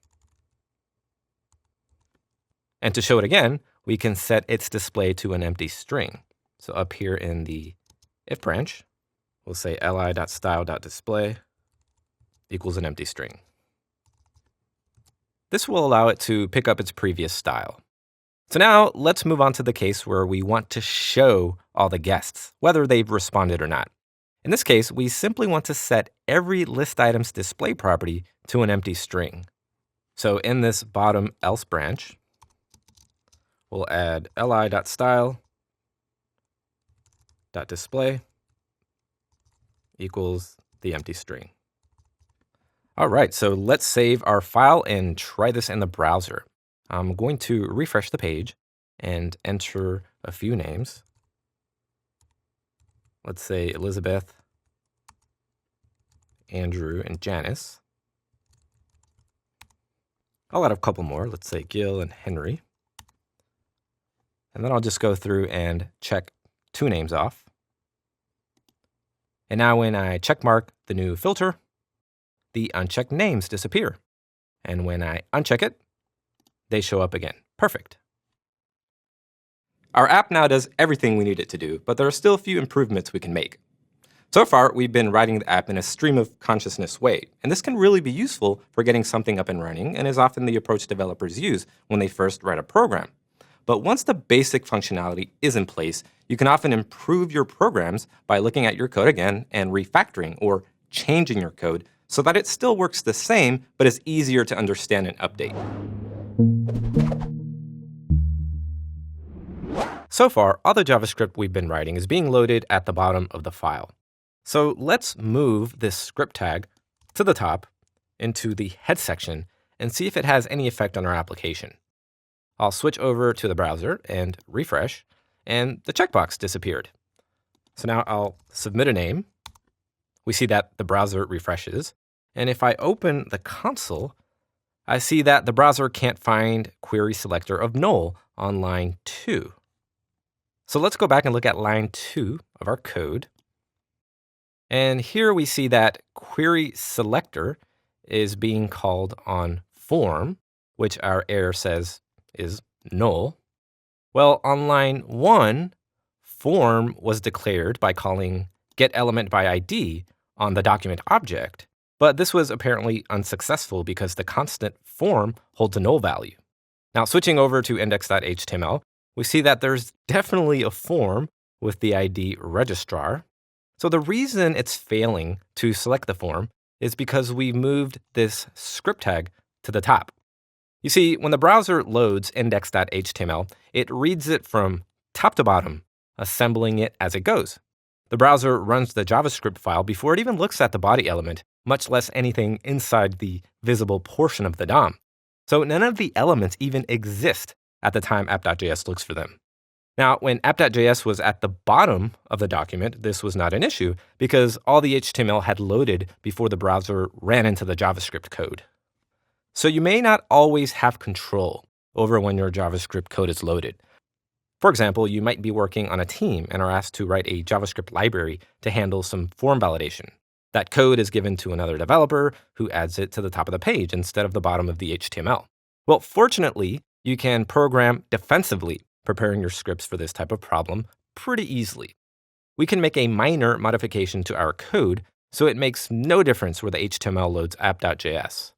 And to show it again, we can set its display to an empty string. So up here in the if branch, we'll say li.style.display equals an empty string. This will allow it to pick up its previous style. So now let's move on to the case where we want to show all the guests, whether they've responded or not. In this case, we simply want to set every list item's display property to an empty string. So in this bottom else branch, we'll add li.style.display equals the empty string. All right, so let's save our file and try this in the browser. I'm going to refresh the page and enter a few names. Let's say Elizabeth, Andrew, and Janice. I'll add a couple more. Let's say Gil and Henry. And then I'll just go through and check 2 names off. And now when I check mark the new filter, the unchecked names disappear. And when I uncheck it, they show up again. Perfect. Our app now does everything we need it to do, but there are still a few improvements we can make. So far, we've been writing the app in a stream of consciousness way, and this can really be useful for getting something up and running and is often the approach developers use when they first write a program. But once the basic functionality is in place, you can often improve your programs by looking at your code again and refactoring or changing your code so that it still works the same, but is easier to understand and update. So far, all the JavaScript we've been writing is being loaded at the bottom of the file. So let's move this script tag to the top into the head section and see if it has any effect on our application. I'll switch over to the browser and refresh, and the checkbox disappeared. So now I'll submit a name. We see that the browser refreshes. And if I open the console, I see that the browser can't find query selector of null on line 2. So let's go back and look at line 2 of our code. And here we see that query selector is being called on form, which our error says is null. Well, on line 1, form was declared by calling get element by ID on the document object, but this was apparently unsuccessful because the constant form holds a null value. Now, switching over to index.html, we see that there's definitely a form with the ID registrar. So the reason it's failing to select the form is because we moved this script tag to the top. You see, when the browser loads index.html, it reads it from top to bottom, assembling it as it goes. The browser runs the JavaScript file before it even looks at the body element, much less anything inside the visible portion of the DOM. So none of the elements even exist at the time app.js looks for them. Now, when app.js was at the bottom of the document, this was not an issue because all the HTML had loaded before the browser ran into the JavaScript code. So you may not always have control over when your JavaScript code is loaded. For example, you might be working on a team and are asked to write a JavaScript library to handle some form validation. That code is given to another developer who adds it to the top of the page instead of the bottom of the HTML. Well, fortunately, you can program defensively, preparing your scripts for this type of problem pretty easily. We can make a minor modification to our code so it makes no difference where the HTML loads app.js.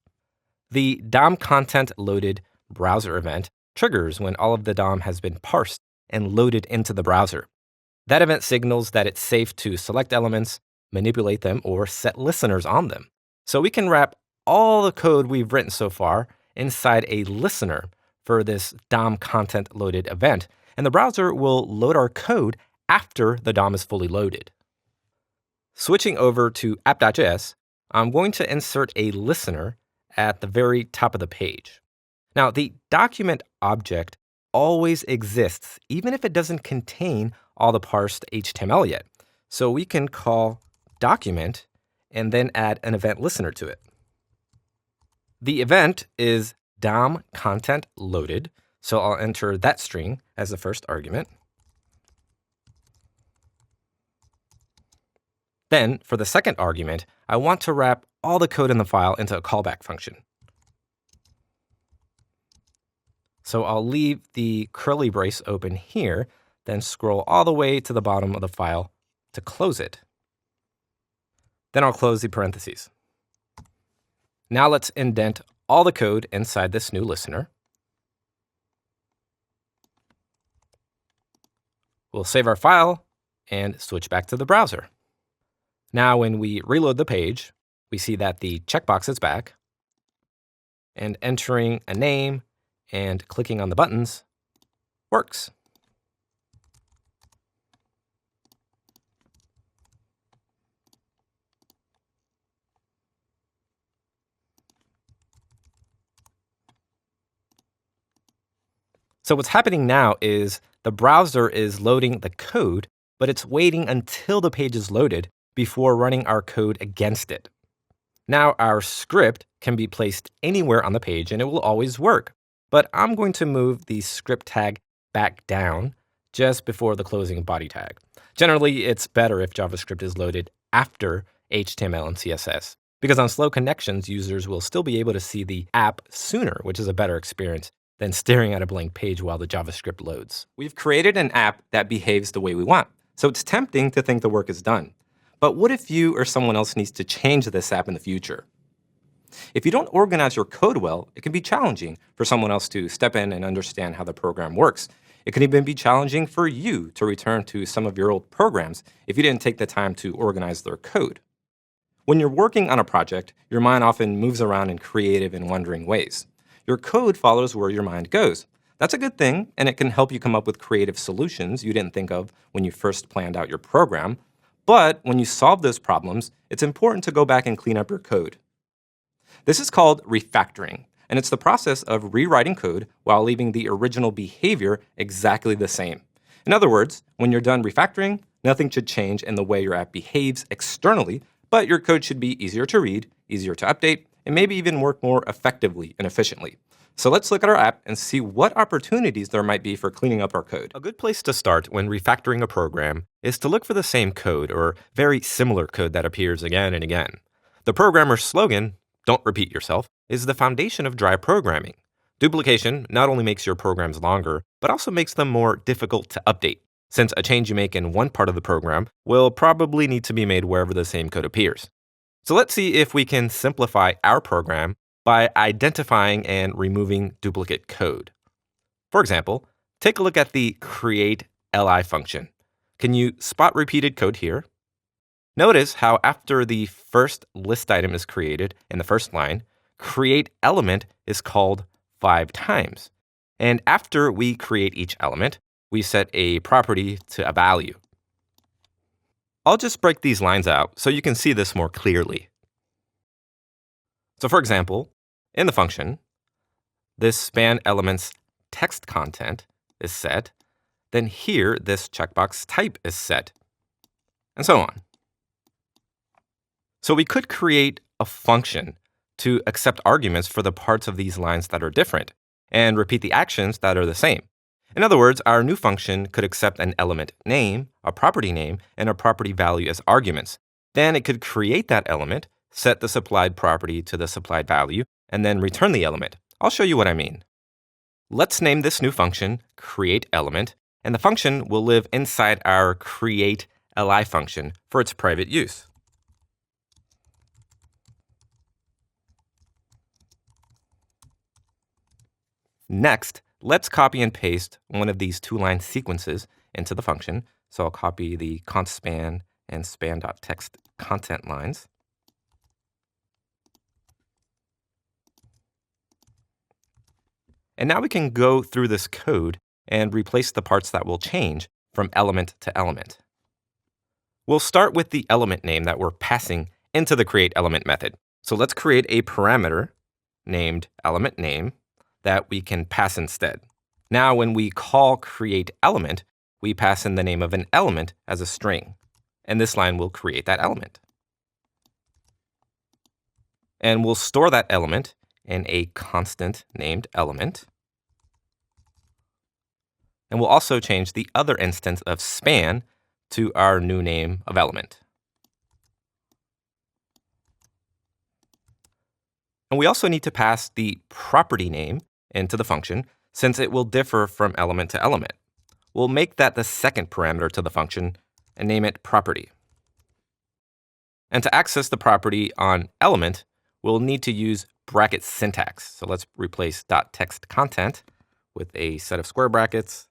The DOM content loaded browser event triggers when all of the DOM has been parsed and loaded into the browser. That event signals that it's safe to select elements, manipulate them, or set listeners on them. So we can wrap all the code we've written so far inside a listener for this DOM content loaded event, and the browser will load our code after the DOM is fully loaded. Switching over to app.js, I'm going to insert a listener at the very top of the page. Now, the document object always exists, even if it doesn't contain all the parsed HTML yet. So we can call document and then add an event listener to it. The event is DOM content loaded, so I'll enter that string as the first argument. Then, for the second argument, I want to wrap all the code in the file into a callback function. So I'll leave the curly brace open here, then scroll all the way to the bottom of the file to close it. Then I'll close the parentheses. Now let's indent all the code inside this new listener. We'll save our file and switch back to the browser. Now when we reload the page, we see that the checkbox is back, and entering a name and clicking on the buttons works. So what's happening now is the browser is loading the code, but it's waiting until the page is loaded before running our code against it. Now our script can be placed anywhere on the page and it will always work. But I'm going to move the script tag back down just before the closing body tag. Generally, it's better if JavaScript is loaded after HTML and CSS, because on slow connections, users will still be able to see the app sooner, which is a better experience than staring at a blank page while the JavaScript loads. We've created an app that behaves the way we want, so it's tempting to think the work is done. But what if you or someone else needs to change this app in the future? If you don't organize your code well, it can be challenging for someone else to step in and understand how the program works. It can even be challenging for you to return to some of your old programs if you didn't take the time to organize their code. When you're working on a project, your mind often moves around in creative and wondering ways. Your code follows where your mind goes. That's a good thing, and it can help you come up with creative solutions you didn't think of when you first planned out your program. But when you solve those problems, it's important to go back and clean up your code. This is called refactoring, and it's the process of rewriting code while leaving the original behavior exactly the same. In other words, when you're done refactoring, nothing should change in the way your app behaves externally, but your code should be easier to read, easier to update, and maybe even work more effectively and efficiently. So let's look at our app and see what opportunities there might be for cleaning up our code. A good place to start when refactoring a program is to look for the same code or very similar code that appears again and again. The programmer's slogan, "Don't repeat yourself," is the foundation of dry programming. Duplication not only makes your programs longer, but also makes them more difficult to update. since a change you make in one part of the program will probably need to be made wherever the same code appears. So let's see if we can simplify our program by identifying and removing duplicate code. For example, take a look at the create li function. Can you spot repeated code here? Notice how after the first list item is created in the first line, create element is called 5 times. And after we create each element, we set a property to a value. I'll just break these lines out so you can see this more clearly. So for example, in the function, this span element's text content is set, then here this checkbox type is set, and so on. So we could create a function to accept arguments for the parts of these lines that are different and repeat the actions that are the same. In other words, our new function could accept an element name, a property name, and a property value as arguments. Then it could create that element, set the supplied property to the supplied value, and then return the element. I'll show you what I mean. Let's name this new function createElement, and the function will live inside our createLi function for its private use. Next, let's copy and paste one of these two-line sequences into the function. So I'll copy the const span and span.text content lines. And now we can go through this code and replace the parts that will change from element to element. We'll start with the element name that we're passing into the createElement method. So let's create a parameter named elementName that we can pass instead. Now, when we call createElement, we pass in the name of an element as a string, and this line will create that element. And we'll store that element in a constant named element. And we'll also change the other instance of span to our new name of element. And we also need to pass the property name into the function, since it will differ from element to element. We'll make that the second parameter to the function and name it property. And to access the property on element, we'll need to use bracket syntax. So let's replace .textContent with a set of square brackets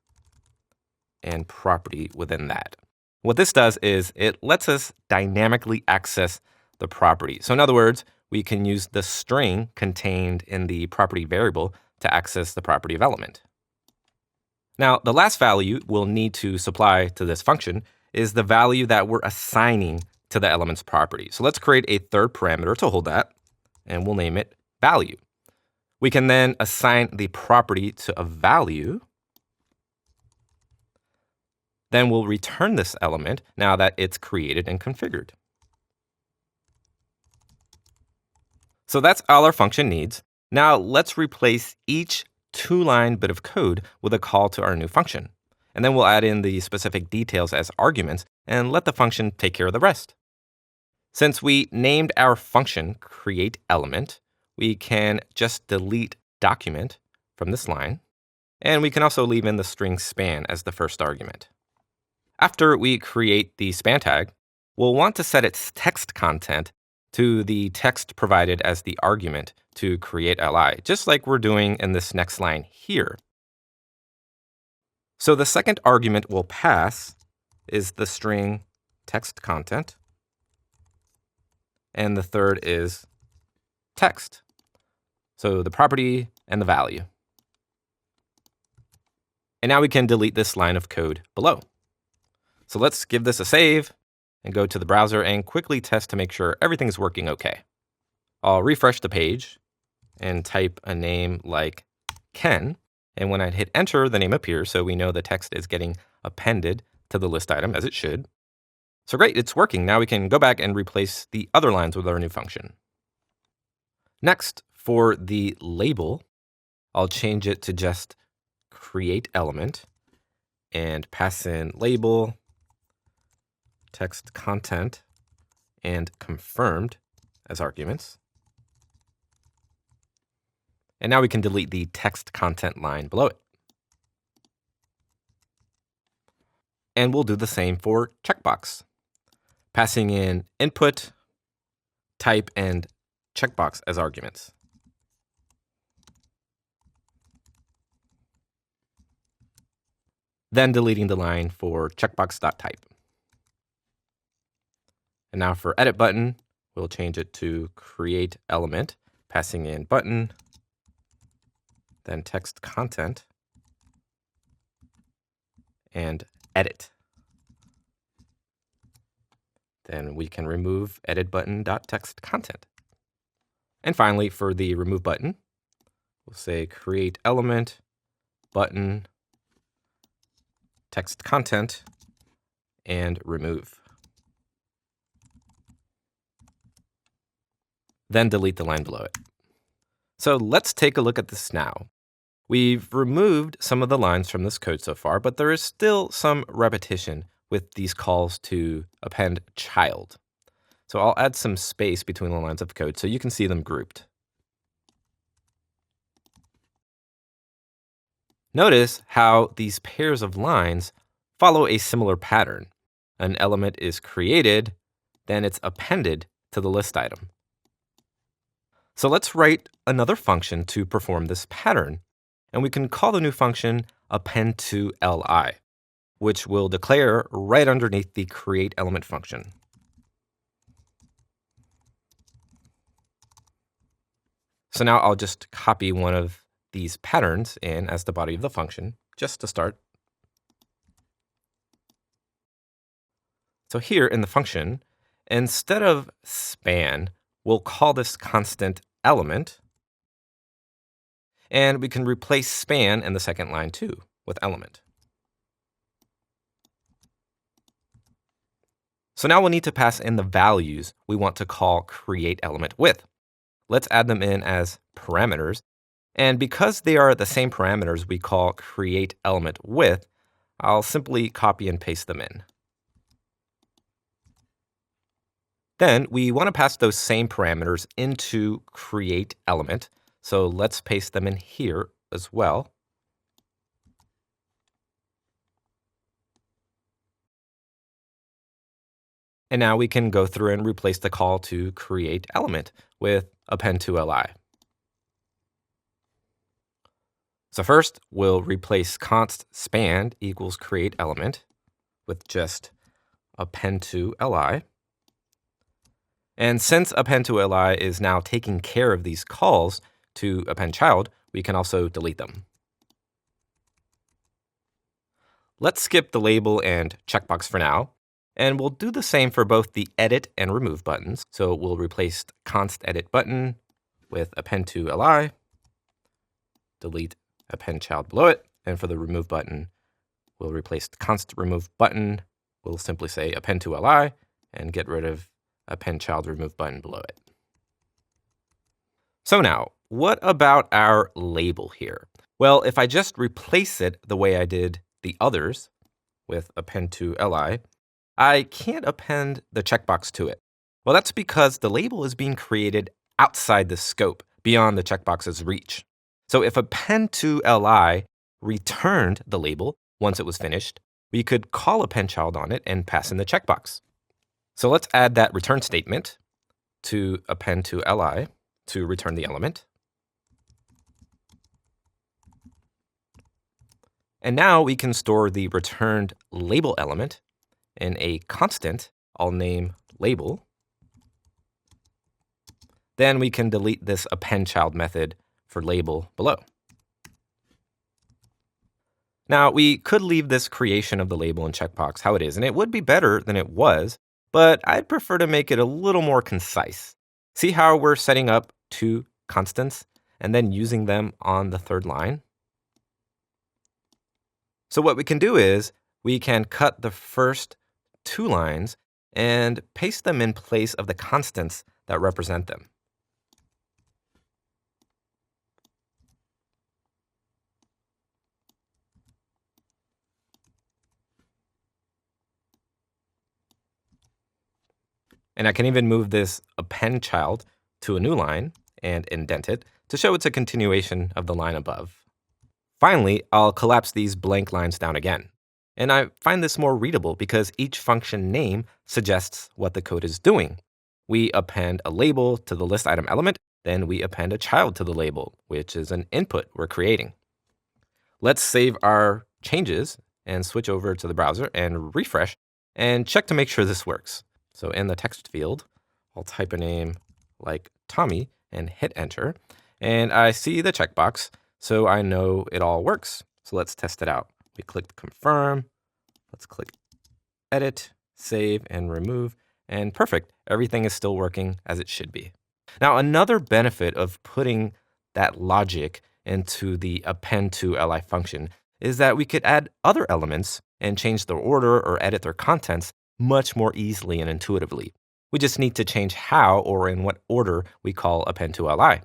and property within that. What this does is it lets us dynamically access the property. So in other words, we can use the string contained in the property variable to access the property of element. Now, the last value we'll need to supply to this function is the value that we're assigning to the element's property. So let's create a third parameter to hold that, and we'll name it value. We can then assign the property to a value. Then we'll return this element now that it's created and configured. So that's all our function needs. Now let's replace each two-line bit of code with a call to our new function. And then we'll add in the specific details as arguments and let the function take care of the rest. Since we named our function createElement, we can just delete document from this line. And we can also leave in the string span as the first argument. After we create the span tag, we'll want to set its text content to the text provided as the argument to createLi, just like we're doing in this next line here. So the second argument we'll pass is the string text content, and the third is text. So the property and the value. And now we can delete this line of code below. So let's give this a save and go to the browser and quickly test to make sure everything's working okay. I'll refresh the page and type a name like Ken. And when I hit enter, the name appears, so we know the text is getting appended to the list item as it should. So great, it's working. Now we can go back and replace the other lines with our new function. Next, for the label, I'll change it to just createElement and pass in label, text content, and confirmed as arguments. And now we can delete the text content line below it. And we'll do the same for checkbox, passing in input, type, and checkbox as arguments. Then deleting the line for checkbox.type. And now for edit button, we'll change it to create element, passing in button, then text content, and edit. Then we can remove edit button.text content. And finally, for the remove button, we'll say create element, button, text content, and remove. Then delete the line below it. So let's take a look at this now. We've removed some of the lines from this code so far, but there is still some repetition with these calls to append child. So I'll add some space between the lines of code so you can see them grouped. Notice how these pairs of lines follow a similar pattern. An element is created, then it's appended to the list item. So let's write another function to perform this pattern, and we can call the new function append to li, which will declare right underneath the create element function. So now I'll just copy one of these patterns in as the body of the function, just to start. So here in the function, instead of span, we'll call this constant element, and we can replace span in the second line too with element. So now we'll need to pass in the values we want to call create element with. Let's add them in as parameters. And because they are the same parameters we call create element with, I'll simply copy and paste them in. Then we want to pass those same parameters into create element. So let's paste them in here as well. And now we can go through and replace the call to create element with append to li. So first, we'll replace const span equals create element with just append to li. And since append to li is now taking care of these calls to append child, we can also delete them. Let's skip the label and checkbox for now, and we'll do the same for both the edit and remove buttons. So we'll replace const edit button with append to li, delete append child below it, and for the remove button, we'll replace const remove button. We'll simply say append to li and get rid of append child remove button below it. So now, what about our label here? Well, if I just replace it the way I did the others with append to li, I can't append the checkbox to it. Well, that's because the label is being created outside the scope, beyond the checkbox's reach. So if append to li returned the label once it was finished, we could call append child on it and pass in the checkbox. So let's add that return statement to append to li to return the element. And now we can store the returned label element in a constant I'll name label. Then we can delete this append child method for label below. Now, we could leave this creation of the label and checkbox how it is, and it would be better than it was, but I'd prefer to make it a little more concise. See how we're setting up two constants and then using them on the third line? So what we can do is we can cut the first two lines and paste them in place of the constants that represent them. And I can even move this append child to a new line and indent it to show it's a continuation of the line above. Finally, I'll collapse these blank lines down again. And I find this more readable because each function name suggests what the code is doing. We append a label to the list item element, then we append a child to the label, which is an input we're creating. Let's save our changes and switch over to the browser and refresh and check to make sure this works. So in the text field, I'll type a name like Tommy and hit enter. And I see the checkbox, so I know it all works. So let's test it out. We click confirm. Let's click edit, save, and remove. And perfect. Everything is still working as it should be. Now, another benefit of putting that logic into the append to li function is that we could add other elements and change their order or edit their contents much more easily and intuitively. We just need to change how or in what order we call append to li.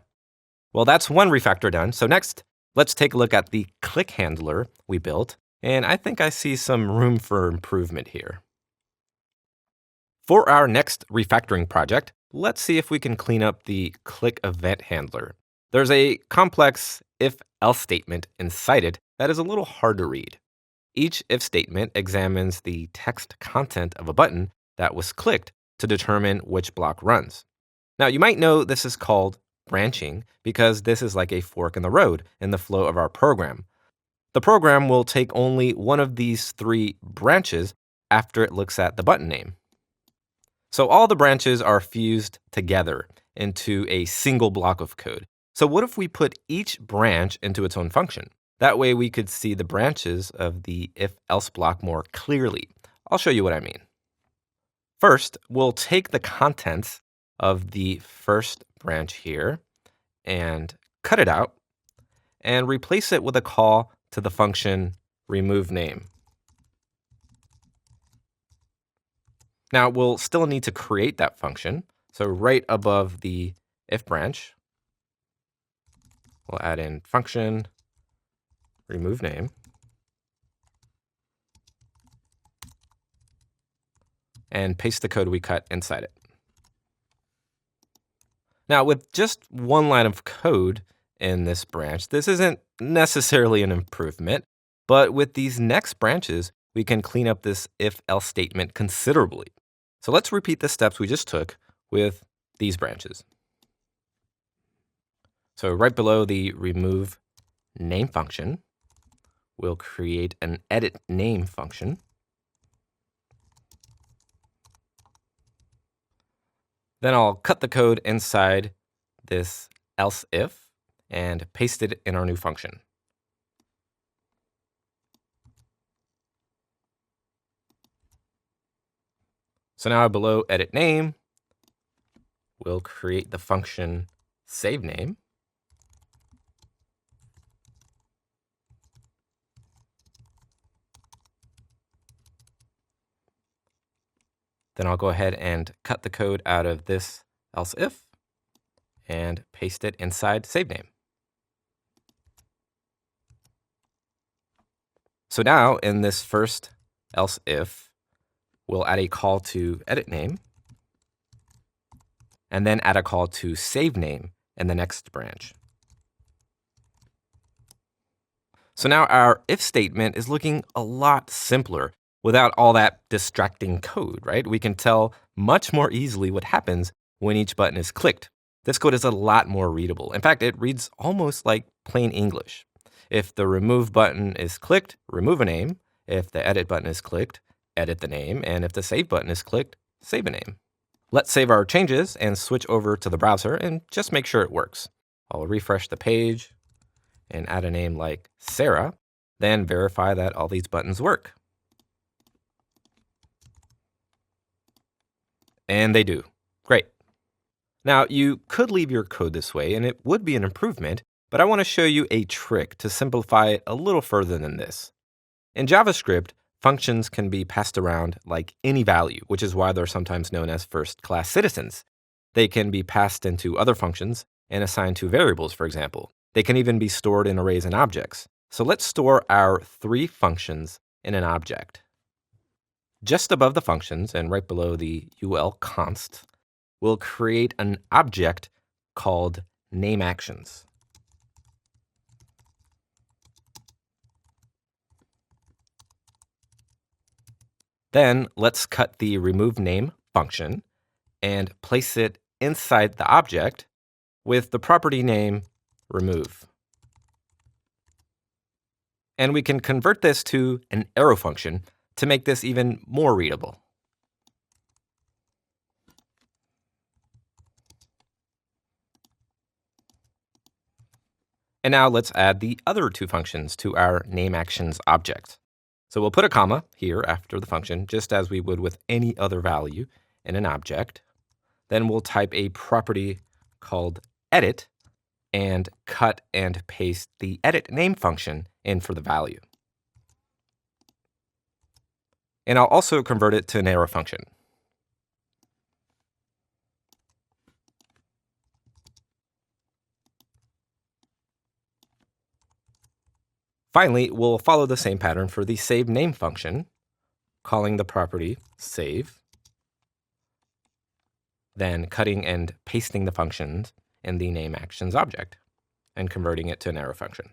Well, that's one refactor done. So next, let's take a look at the click handler we built. And I think I see some room for improvement here. For our next refactoring project, let's see if we can clean up the click event handler. There's a complex if-else statement inside it that is a little hard to read. Each if statement examines the text content of a button that was clicked to determine which block runs. Now, you might know this is called branching because this is like a fork in the road in the flow of our program. The program will take only one of these three branches after it looks at the button name. So all the branches are fused together into a single block of code. So what if we put each branch into its own function? That way we could see the branches of the if-else block more clearly. I'll show you what I mean. First, we'll take the contents of the first branch here and cut it out and replace it with a call to the function removeName. Now, we'll still need to create that function. So right above the if branch, we'll add in function removeName. And paste the code we cut inside it. Now, with just one line of code in this branch, this isn't necessarily an improvement, but with these next branches, we can clean up this if-else statement considerably. So let's repeat the steps we just took with these branches. So right below the removeName function, we'll create an editName function. Then I'll cut the code inside this else if and paste it in our new function. So now below editName, we'll create the function saveName. Then I'll go ahead and cut the code out of this else if and paste it inside saveName. So now in this first else if, we'll add a call to editName and then add a call to saveName in the next branch. So now our if statement is looking a lot simpler without all that distracting code, right? We can tell much more easily what happens when each button is clicked. This code is a lot more readable. In fact, it reads almost like plain English. If the remove button is clicked, remove a name. If the edit button is clicked, edit the name. And if the save button is clicked, save a name. Let's save our changes and switch over to the browser and just make sure it works. I'll refresh the page and add a name like Sarah, then verify that all these buttons work. And they do. Great. Now, you could leave your code this way, and it would be an improvement, but I want to show you a trick to simplify it a little further than this. In JavaScript, functions can be passed around like any value, which is why they're sometimes known as first-class citizens. They can be passed into other functions and assigned to variables, for example. They can even be stored in arrays and objects. So let's store our three functions in an object. Just above the functions and right below the ul_const, we'll create an object called nameActions. Then let's cut the remove name function and place it inside the object with the property name remove. And we can convert this to an arrow function to make this even more readable. And now let's add the other two functions to our nameActions object. So we'll put a comma here after the function, just as we would with any other value in an object. Then we'll type a property called edit and cut and paste the edit name function in for the value. And I'll also convert it to an arrow function. Finally, we'll follow the same pattern for the save name function, calling the property save, then cutting and pasting the functions in the nameActions object and converting it to an arrow function.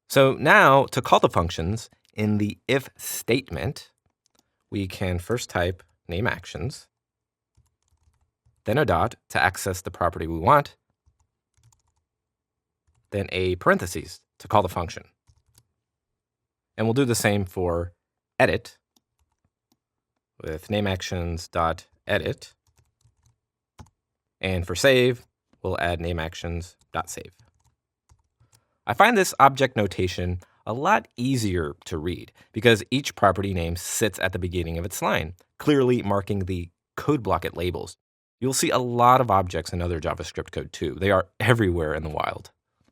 So now to call the functions in the if statement, we can first type nameActions, then a dot to access the property we want, then a parentheses to call the function. And we'll do the same for edit with nameActions.edit. And for save, we'll add nameActions.save. I find this object notation a lot easier to read because each property name sits at the beginning of its line, clearly marking the code block it labels. You'll see a lot of objects in other JavaScript code too. They are everywhere in the wild.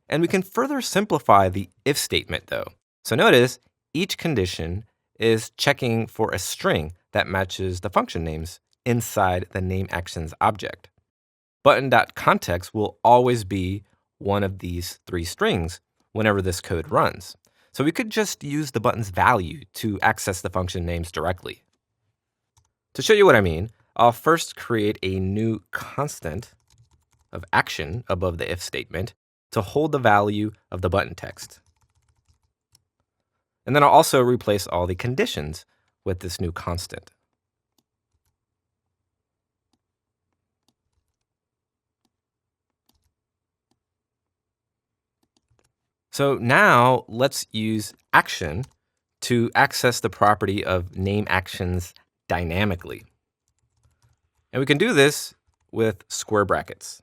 And we can further simplify the if statement though. So notice each condition is checking for a string that matches the function names inside the nameActions object. Button.context will always be one of these three strings whenever this code runs. So we could just use the button's value to access the function names directly. To show you what I mean, I'll first create a new constant of action above the if statement to hold the value of the button text. And then I'll also replace all the conditions with this new constant. So now let's use action to access the property of nameActions dynamically. And we can do this with square brackets.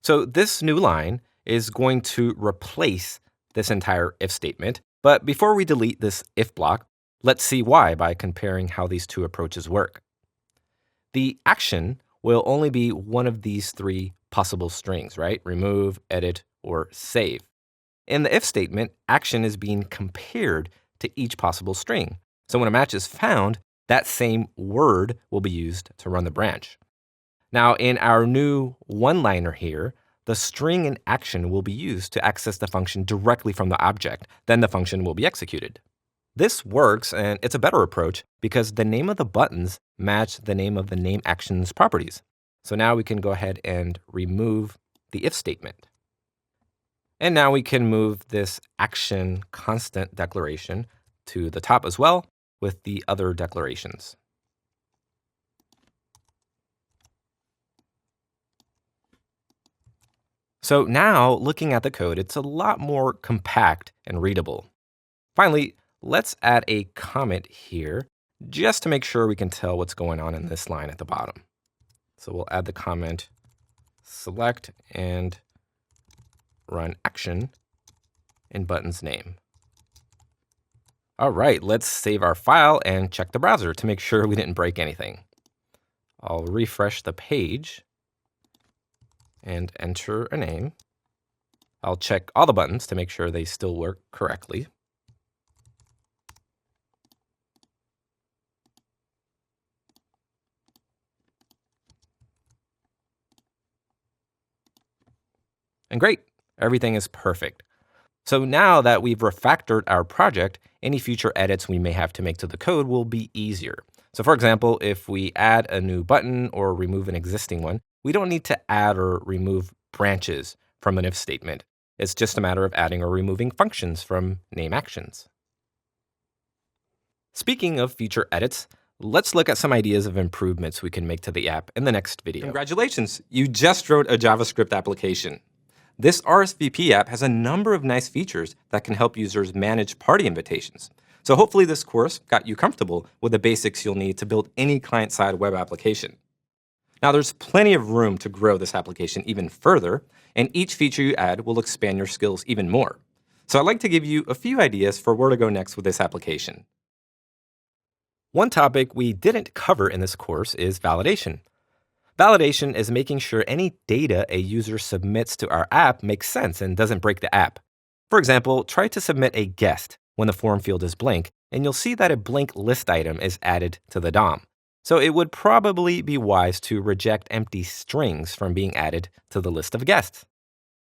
So this new line is going to replace this entire if statement. But before we delete this if block, let's see why by comparing how these two approaches work. The action will only be one of these three possible strings, right? Remove, edit, or save. In the if statement, action is being compared to each possible string. So when a match is found, that same word will be used to run the branch. Now, in our new one-liner here, the string in action will be used to access the function directly from the object. Then the function will be executed. This works, and it's a better approach because the name of the buttons match the name of the nameActions properties. So now we can go ahead and remove the if statement. And now we can move this action constant declaration to the top as well with the other declarations. So now, looking at the code, it's a lot more compact and readable. Finally, let's add a comment here just to make sure we can tell what's going on in this line at the bottom. So we'll add the comment select and run action in button's name. All right, let's save our file and check the browser to make sure we didn't break anything. I'll refresh the page and enter a name. I'll check all the buttons to make sure they still work correctly. And great, everything is perfect. So now that we've refactored our project, any future edits we may have to make to the code will be easier. So for example, if we add a new button or remove an existing one, We don't need to add or remove branches from an if statement. It's just a matter of adding or removing functions from name actions. Speaking of feature edits, let's look at some ideas of improvements we can make to the app in the next video. Congratulations, you just wrote a JavaScript application. This RSVP app has a number of nice features that can help users manage party invitations. So hopefully this course got you comfortable with the basics you'll need to build any client-side web application. Now there's plenty of room to grow this application even further, and each feature you add will expand your skills even more. So I'd like to give you a few ideas for where to go next with this application. One topic we didn't cover in this course is validation. Validation is making sure any data a user submits to our app makes sense and doesn't break the app. For example, try to submit a guest when the form field is blank, and you'll see that a blank list item is added to the DOM. So it would probably be wise to reject empty strings from being added to the list of guests.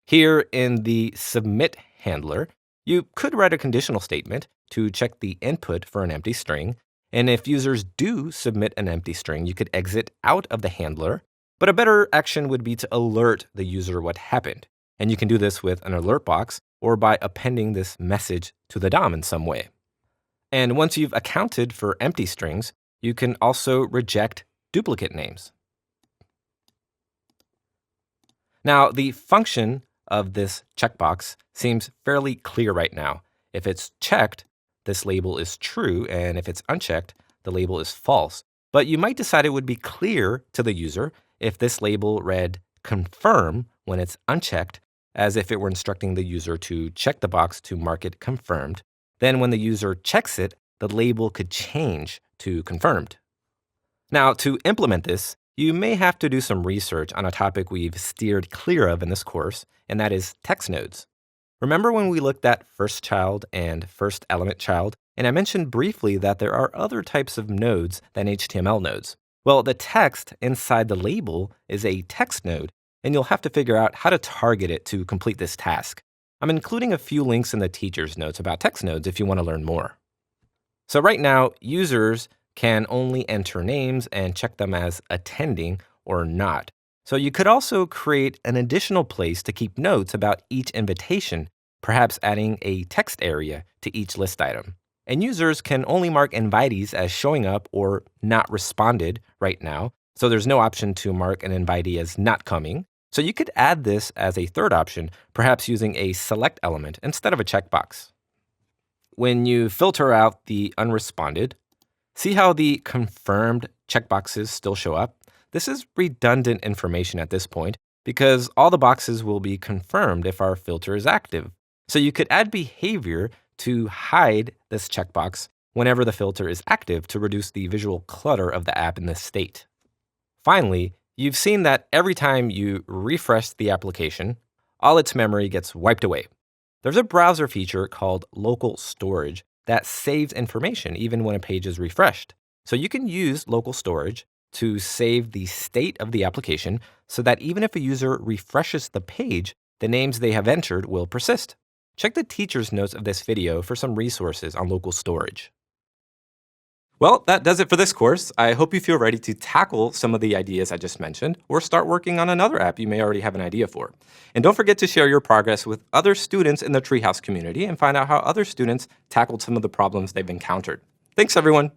Here in the submit handler, you could write a conditional statement to check the input for an empty string. And if users do submit an empty string, you could exit out of the handler. But a better action would be to alert the user what happened. And you can do this with an alert box or by appending this message to the DOM in some way. And once you've accounted for empty strings, you can also reject duplicate names. Now, the function of this checkbox seems fairly clear right now. If it's checked, this label is true, and if it's unchecked, the label is false. But you might decide it would be clear to the user if this label read confirm when it's unchecked, as if it were instructing the user to check the box to mark it confirmed. Then when the user checks it, the label could change to confirmed. Now, to implement this, you may have to do some research on a topic we've steered clear of in this course, and that is text nodes. Remember when we looked at first child and first element child, and I mentioned briefly that there are other types of nodes than HTML nodes? Well, the text inside the label is a text node, and you'll have to figure out how to target it to complete this task. I'm including a few links in the teacher's notes about text nodes if you want to learn more. So right now, users can only enter names and check them as attending or not. So you could also create an additional place to keep notes about each invitation, perhaps adding a text area to each list item. And users can only mark invitees as showing up or not responded right now. So there's no option to mark an invitee as not coming. So you could add this as a third option, perhaps using a select element instead of a checkbox. When you filter out the unresponded, see how the confirmed checkboxes still show up? This is redundant information at this point because all the boxes will be confirmed if our filter is active. So you could add behavior to hide this checkbox whenever the filter is active to reduce the visual clutter of the app in this state. Finally, you've seen that every time you refresh the application, all its memory gets wiped away. There's a browser feature called local storage that saves information even when a page is refreshed. So you can use local storage to save the state of the application so that even if a user refreshes the page, the names they have entered will persist. Check the teacher's notes of this video for some resources on local storage. Well, that does it for this course. I hope you feel ready to tackle some of the ideas I just mentioned or start working on another app you may already have an idea for. And don't forget to share your progress with other students in the Treehouse community and find out how other students tackled some of the problems they've encountered. Thanks, everyone.